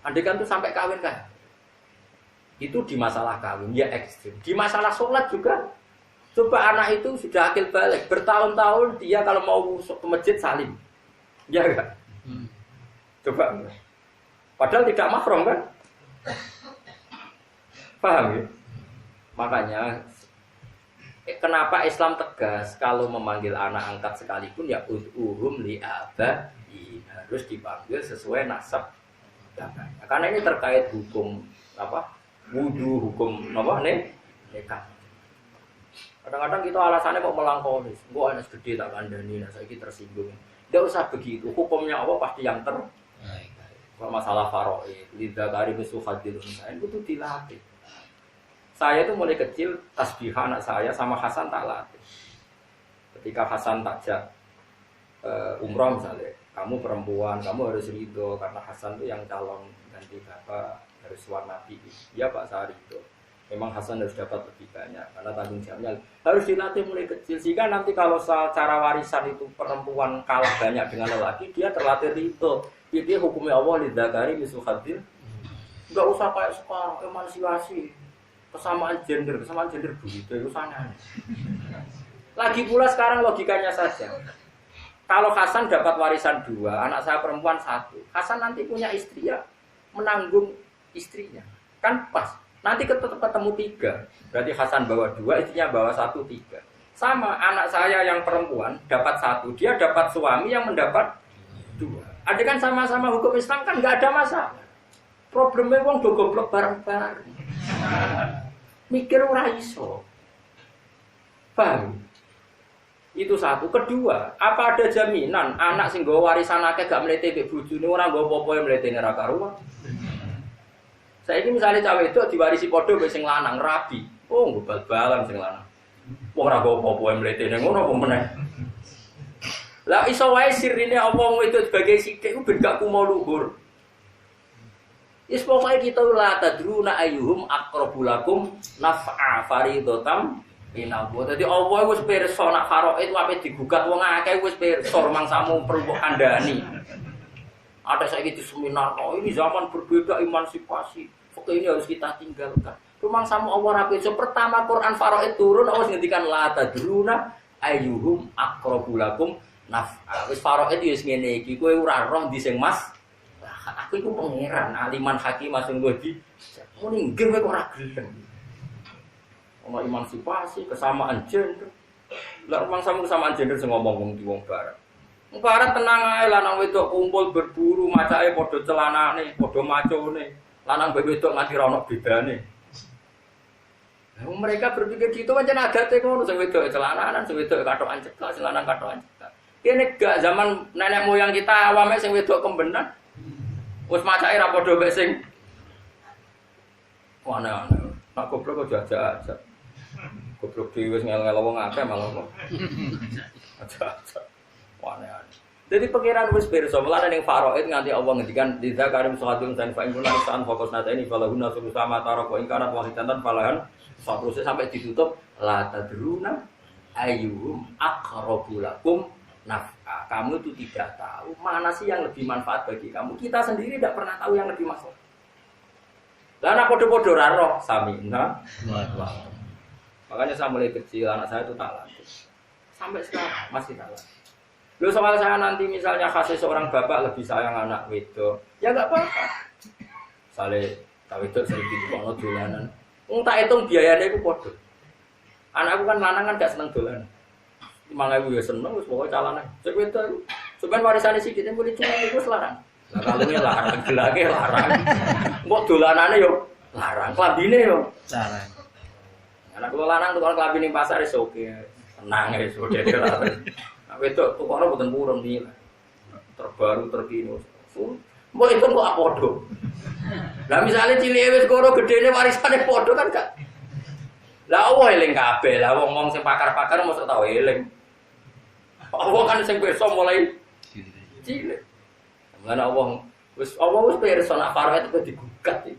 Speaker 1: Andai kan tuh sampai kawin kan.
Speaker 3: Itu di masalah kawin ya ekstrim. Di masalah sholat juga. Coba anak itu sudah akil balik, bertahun-tahun dia kalau mau ke masjid salim. Ya enggak? Coba. Padahal tidak mahram kan? Paham ya? Makanya kenapa Islam tegas kalau memanggil anak angkat sekalipun ya ud'uhum li abaihim, harus dipanggil sesuai nasab. Karena ini terkait hukum apa? Wudu, hukum apa nih? Nikah. Kadang-kadang kita alasannya kok melampaui. Gua anak gede tak kandani, nah saya tersinggung. Tidak usah begitu. Hukumnya apa pasti yang terbaik. Kalau masalah faraid, lidah kari musuh hadil unsain itu dilatih. Saya itu mulai kecil tasbih anak saya sama Hasan tak latih. Ketika Hasan takjak umroh misalnya, kamu perempuan, kamu harus ridho karena Hasan itu yang calon ganti bapak harus warnabi. Iya Pak saya ridho. Memang Hasan harus dapat lebih banyak karena tanggung jawabnya harus dilatih mulai kecil sehingga nanti kalau secara warisan itu perempuan kalah banyak dengan lelaki dia terlatih ridho. Jadi hukumnya Allah lidzakari mislu hadzil. Enggak usah kayak sekarang emansipasi. Kesamaan gender begitu itu sangat. Lagi pula sekarang logikanya saja. Kalau Hasan dapat warisan 2, anak saya perempuan 1. Hasan nanti punya istri ya, menanggung istrinya. Kan pas. Nanti ketemu 3. Berarti Hasan bawa 2, istrinya bawa 1, 3. Sama anak saya yang perempuan dapat 1, dia dapat suami yang mendapat 2. Ada kan sama-sama hukum Islam kan nggak ada masalah. Problemnya wong do goblok bareng-bareng. Mikir ora iso. Paham? Itu satu. Kedua, apa ada jaminan anak sing nggawa warisan akeh gak mlete mbek bojone ora nggawa apa-apa mlete ora karuan. Saiki misale cawe itu diwarisi padha mbek sing lanang rabi. Oh, bal-balan sing lanang. Wong ora nggawa apa-apa mlete ngono apa meneh. Lah iso wae sirine apa itu sebagai sithik ku ben gak kumo luhur. Wis pokoke kita la tadruna ayyuhum aqrabu lakum naf'a faridatam minallah. Dadi Allah wis pirsa nak faraid wae digugat wong akeh wis pirsa mangsamu perlu kandhani. Ada saiki di seminar, oh ini zaman berbeda emansipasi. Oke ini harus kita tinggalkan. Rumang sama Allah rapi. So pertama Quran faraid turun Allah ngendikan la tadruna ayyuhum aqrabu lakum naf'a. Wis faraid wis ngene iki kowe ora roh ndi sing Mas. Aku itu pangeran, aliman hakim masing lagi. Muni nggih kowe ora gelem. Ono emansipasi, kesamaan gender. Lah rumang sama kesamaan gender sing ngomong wong barat. Wong barat tenang ae lanang wedok kumpul berburu, macake padha celanane, padha macone. Lanang wedok nganti ra ono bedane. Mereka berpikir gitu pancen adate ngono sing wedok celananan, sing wedok katokan ceklak, sing lanang katokan ceklak. Kene gak zaman nenek moyang kita awame sing wedok kembenan. Wes macake ra padha mek sing aneh-aneh. Nak goblok kok jajak-jajak. Goblok dhewe wis ngel-ngel wong akeh malah kok. Jajak. Aneh-aneh. Jadi pengiran wis pirsa mulane ning faraid nganti Allah ngendikan liza karim salatun dan fa inna lisan fokus nata ini falahuna sama tarako ingkarat wahidatan falahan satu sampai ditutup la tadruna ayyuhum aqrabu lakum naf'a. Kamu itu tidak tahu mana sih yang lebih manfaat bagi kamu. Kita sendiri tidak pernah tahu yang lebih maslahat. Lah anak podo-podo ra roh samina. Makanya saya mulai kecil anak saya itu tak latih. Sampai sekarang masih tak latih. Loh soal saya nanti misalnya kasih seorang bapak lebih sayang anak wedok, ya enggak apa-apa. Sale tak wedok sering dikono dolanan. Wong tak hitung biayane iku padha. Anakku kan lanang kan gak seneng dolanan. 5.000 ya seneng wis pokoke calane. Sing wedok iku sampeyan warisane sithik mulai cuma iku larang. Lah kalune larang, gelake larang. Kok dolanane yo larang, klambine yo larang. Anak kula lanang tukang klambi ning pasar wis oke. Tenang wis oke larang. Wedok tukangnya bukan purun nih, terbaru terkini. Mau itu kok apodo. Lah misalnya cilik wis koro gedene warisane podo kan gak. Lah Allah eling kabeh, lah wong sing pakar-pakar mosok tau eling. Allah kan sing pirsa mulai cilik. Mana Allah wis pirsa nak faraid itu digugat iki.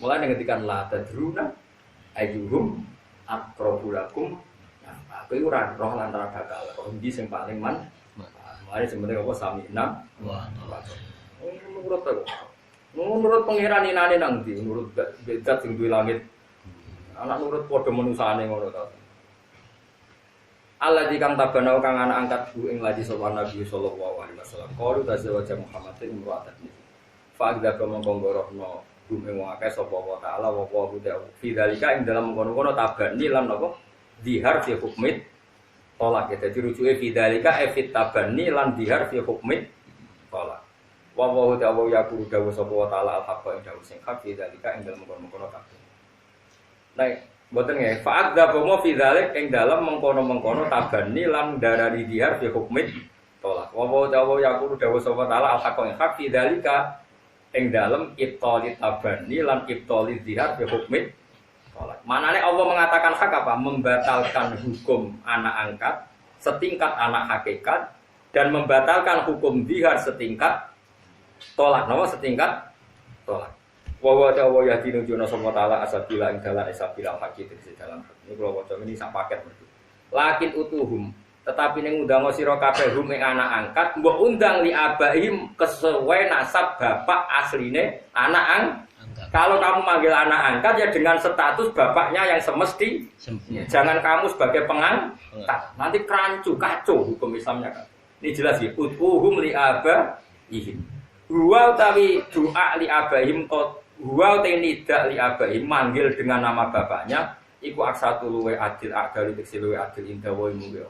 Speaker 3: Mulane ngendikan la tadruna ayyuhum aqrabu lakum. Aku itu roh lantara bakal roh ndi sing paling mari sebenarnya apa samina wah menurut aku Nurut pangeran inane nang ndi? Nurut zat sing duwe langit. Anak nurut padha manusane ngono ta. Allah di kang tabanau kang anak angkat bu ing ladi sapa Nabi sallallahu alaihi wasallam. Qalu tazawwaja Muhammadin imra'atan. Fa idza kama konggorohno bumi wong akeh sapa wa ta'ala wa ta'ala fi dzalika ing dalam kono-kono tabani lan napa dihar fi hukmit tolak. Dadi rujuke fi dzalika fi tabani lan dihar fi hukmit tolak. Wa ta'ala ya guru dawuh sapa wa ta'ala al-haqqa ing dawuh sing hak fi dzalika ing dalam kono-kono kabeh. Nah, mboten nggih, fa'ad dabomo fi dzalik ing dalam mengkono-mengkono tabani lan darani dihar fi hukmit tolak. Wa ta'ala ya guru dawuh sapa ta'ala al-haqqa ing hak fi dzalika ing dalam ibtali tabani lan ibtali dihar bi hukmit tolak. Manane Allah mengatakan hak apa? Membatalkan hukum anak angkat setingkat anak hakikat dan membatalkan hukum dihar setingkat tolak. Napa setingkat tolak. Wa ta'ala ya dinujono sapa taala asabila ing dalan asabila hakik di dalam. Ini kula waca ini sak paket berarti. Lakin utuhum tetapi ning undang sira kabeh hum ing anak angkat mbok undang li abaihim kesesuai nasab bapak asline anak angkat. Kalau kamu manggil anak angkat ya dengan status bapaknya yang semesti. Jangan kamu sebagai pengangkat. Nanti kerancu kacau hukum Islamnya kan. Ini jelas ya utuhum li abaihim. Huwa utawi doa li abaihim huwa utawi nida li abaihim manggil dengan nama bapaknya iku aksatu luwe adil adil diksi luwe adil indawa imu.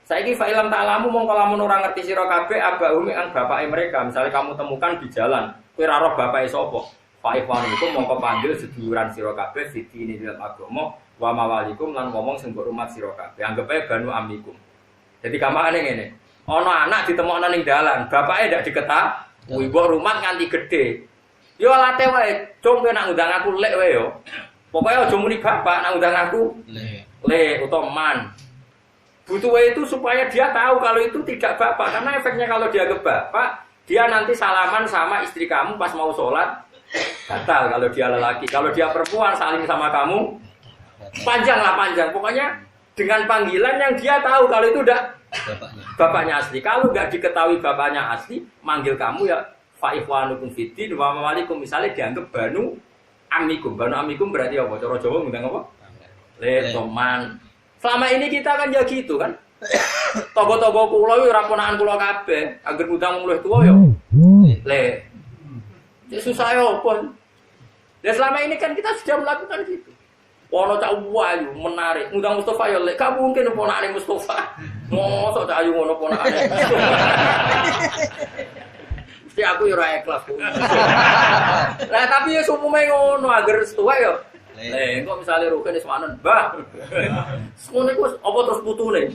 Speaker 3: Saiki fa ilam ta'lamu mongko lamun ora ngerti sira kabeh abahum ing bapake mereka. Misalnya kamu temukan di jalan, kowe ora roh bapake sapa. Fa ikhwanikum mongko panggil seduluran sira kabeh fiti ini dalam agama wa mawalikum lan ngomong sing mbok rumat sira kabeh. Anggap ae banu amikum. Jadi gampangane ngene. Ana anak ditemokno ning dalan, bapake ndak diketahui, mbok rumat nganti gedhe. Yo late wae, cung kowe nak ngundang aku lek wae yo. Pokoke aja muni bapak nak ngundang aku lek utawa man. Butuh itu supaya dia tahu kalau itu tidak bapak. Karena efeknya kalau dia ke bapak, dia nanti salaman sama istri kamu pas mau sholat, batal kalau dia lelaki. Kalau dia perempuan saling sama kamu, panjang lah panjang. Pokoknya dengan panggilan yang dia tahu kalau itu udah bapaknya asli. Kalau nggak diketahui bapaknya asli, manggil kamu ya fa'ikhwanukum fiddin wa mawalikum. Misalnya dianggap banu amikum. Banu amikum berarti apa? Cara Jawa ngundang apa? Le teman. Selama ini kita kan ya gitu kan. Togo-togo kula yo ora ponakan kula kabeh. Angger ngundang luwih tuwa yo. Le. Ya susah yo pun. Ya selama ini kan kita sudah melakukan gitu. Ono cak wayu menarik. Ngundang Mustafa yo le. Gak mungkin ponakane Mustafa. Mosok cak ayu ngono ponakane. Mesti aku yo ora ikhlas. Lah tapi yo sumume ngono angger tuwa yo. Kok misalnya Rukin Ismanan, bah, semuanya itu apa terus putune?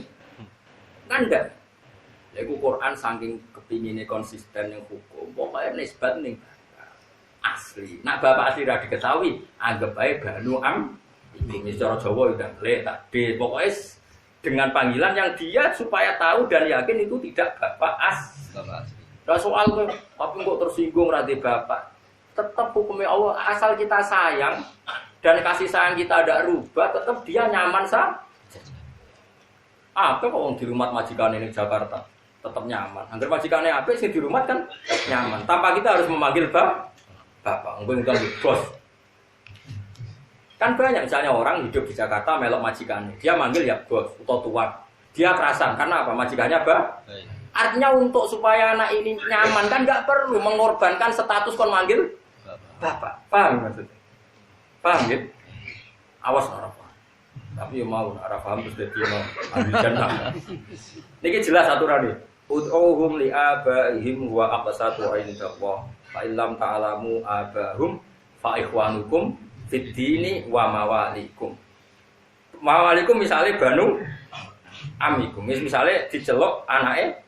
Speaker 3: Kan enggak. Lagu Quran saking kepinginnya konsisten yang hukum, pokoknya nisbat nih asli. Nak bapak asli tidak diketahui, anggap baik banu am. Ini cara Jawa udah tadi. Pokoknya dengan panggilan yang dia supaya tahu dan yakin itu tidak bapak asli. Nah soal tapi kok tersinggung radhi bapak. Tetap hukumnya Allah asal kita sayang. Dan kasih sayang kita ada rubah, tetap dia nyaman saja. Apa kok di rumah majikan ini Jakarta tetap nyaman. Angger majikannya apa sih di rumah kan nyaman. Tanpa kita harus memanggil bapak, mungkin bos. Kan banyak misalnya orang hidup di Jakarta melok majikannya, dia manggil ya bos atau tuan. Dia kerasan karena apa? Majikannya Artinya untuk supaya anak ini nyaman kan nggak perlu mengorbankan status kon manggil bapak. Paham maksudnya? Paham ya? Awas orang paham. Tapi ya mau arah paham terus dia mau ambil jannah. Niki jelas aturan ini. Ud'uhum li abaihim wa aqsatu indallah. Fa illam ta'lamu abahum fa ikhwanukum fid dini wa mawalikum. Mawalikum misalnya banu amikum. Misalnya dicelok anake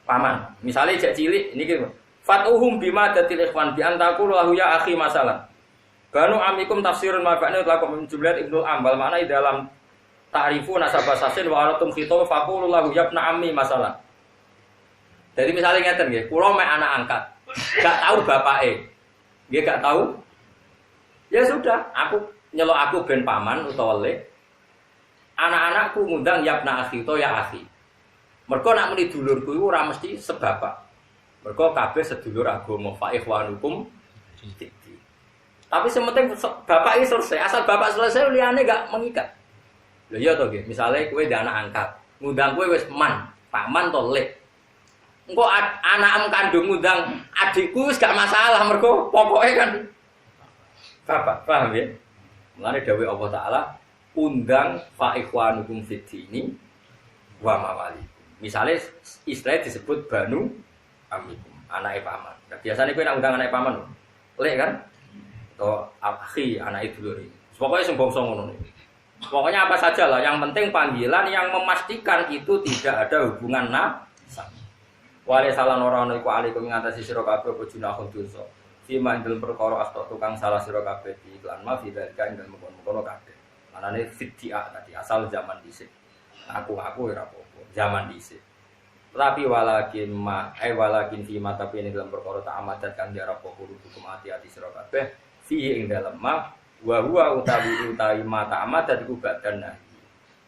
Speaker 3: paman. Misalnya cek cilik niki fatuhum bima datil ikhwan bi antaku lahu ya akhi masalah. Banu amikum tafsirun mabani utlakum jumlah Ibnu Ambal makna dalam ta'rifu nasabah sasin wa aratum khitab faqulu lahu yabna ammi masalah. Jadi misalnya ngeten nggih, kula mek anak angkat, gak tahu bapake. Nggih gak tahu. Ya sudah, aku nyelok aku ben paman utawa le. Anak-anakku ngundang yabna akhi to ya akhi. Mergo nek muni dulurku iku ora mesti sebapa. Mergo kabeh sedulur agama fa ikhwanukum fiddin. Tapi sementing bapak ini selesai, asal bapak selesai liyane gak mengikat. Lho iya to nggih, misale kowe ndek anak angkat, ngundang kowe wis man, paman to lek. Engko anakmu kandung ngundang adikku wis gak masalah mergo pokoke kan bapak, paham ya? Mulane dawuh Allah Taala, undang fa ikhwanukum fiddini wa mawali. Misale istilah disebut banu amikum, anake paman. Nah, biasane kowe nek undang anake paman, lek kan? Atau akhi anak itu dulu. Pokoknya sing bangsa ngono. Pokoknya apa saja lah, yang penting panggilan yang memastikan itu tidak ada hubungan nasab. Wale salan ora ana iku alaikum ngatasi sira kabeh apa junahun dosa. Fima indel perkara astok tukang salah sira kabeh di iklan ma fidalika indel mengkono kabeh. Manane fidya tadi asal zaman dhisik. Aku ora apa-apa, zaman dhisik. Tapi walakin fima tapi ini dalam perkara tak amadat kang diarep hukum hati-hati sira kabeh. Fi ing dalem ma wa huwa utawi mata amat dadi badan nahi.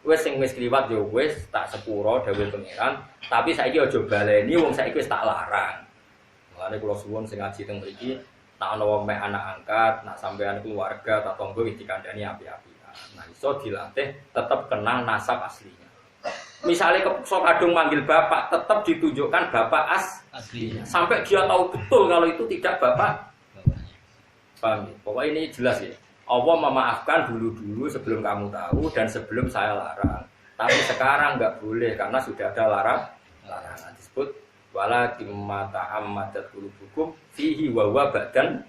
Speaker 3: Wis sing wis kliwat ya wis tak sepuro dawuh pangeran, tapi saiki aja baleni wong saiki wis tak larang. Mulane kula suwun sing ngaji teng mriki, tak ana wong mek anak angkat, nak sampean keluarga tak tangga wis dikandani api-apian. Nah iso dilatih tetep kenal nasab aslinya. Misalnya kepeksa kadung manggil bapak, tetap ditunjukkan bapak aslinya. Sampai dia tahu betul kalau itu tidak bapak. Paham ya? Pokoknya ini jelas ya. Allah memaafkan dulu-dulu sebelum kamu tahu dan sebelum saya larang. Tapi sekarang nggak boleh karena sudah ada larangan. Disebut wala kimata ammadat qulubukum fihi wa huwa badan.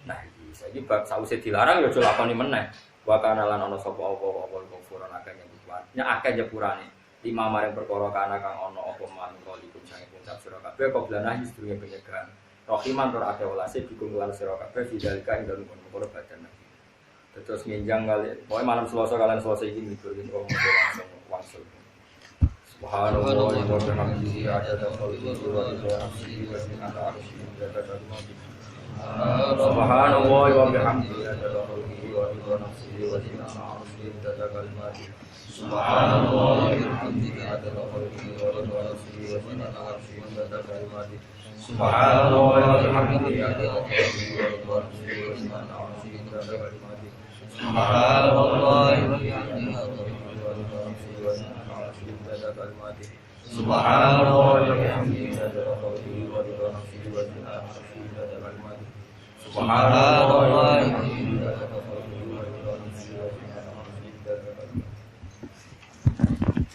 Speaker 3: Nah, iki bab sause dilarang ya aja lakoni meneh. Wa kana lan ana sapa apa kufuran akeh nyepurane. Nya akeh nyepurane. Lima maring perkara kana kang ana apa manungkalikum sange puncak sira kabeh qoblana sedurunge penyegaran. Rohiman tur ake walase dikungkulan sira kabeh fidalika ing dalem perkara badan. Terus nginjang kali, pokoke malam Selasa kalian Selasa iki libur iki kok langsung wangsul. Subhanallah wa bihamdihi adada khalqihi wa ridha nafsihi wa zinata arsyihi wa adada kalimatihi. Subhanallah wa bihamdihi adada khalqihi wa ridha nafsihi wa zinata arsyihi wa adada kalimatihi. Subhanallah wa bihamdihi adada khalqihi wa ridha nafsihi wa zinata arsyihi wa adada kalimatihi. Subhanallah wa bihamdihi adada khalqihi wa ridha nafsihi wa zinata arsyihi wa adada kalimatihi. Subhanallah wa bihamdihi Subhanallah wa bihamdihi adada khalqihi wa ridha nafsihi wa zinata arsyihi wa adada kalimatihi. Subhanallah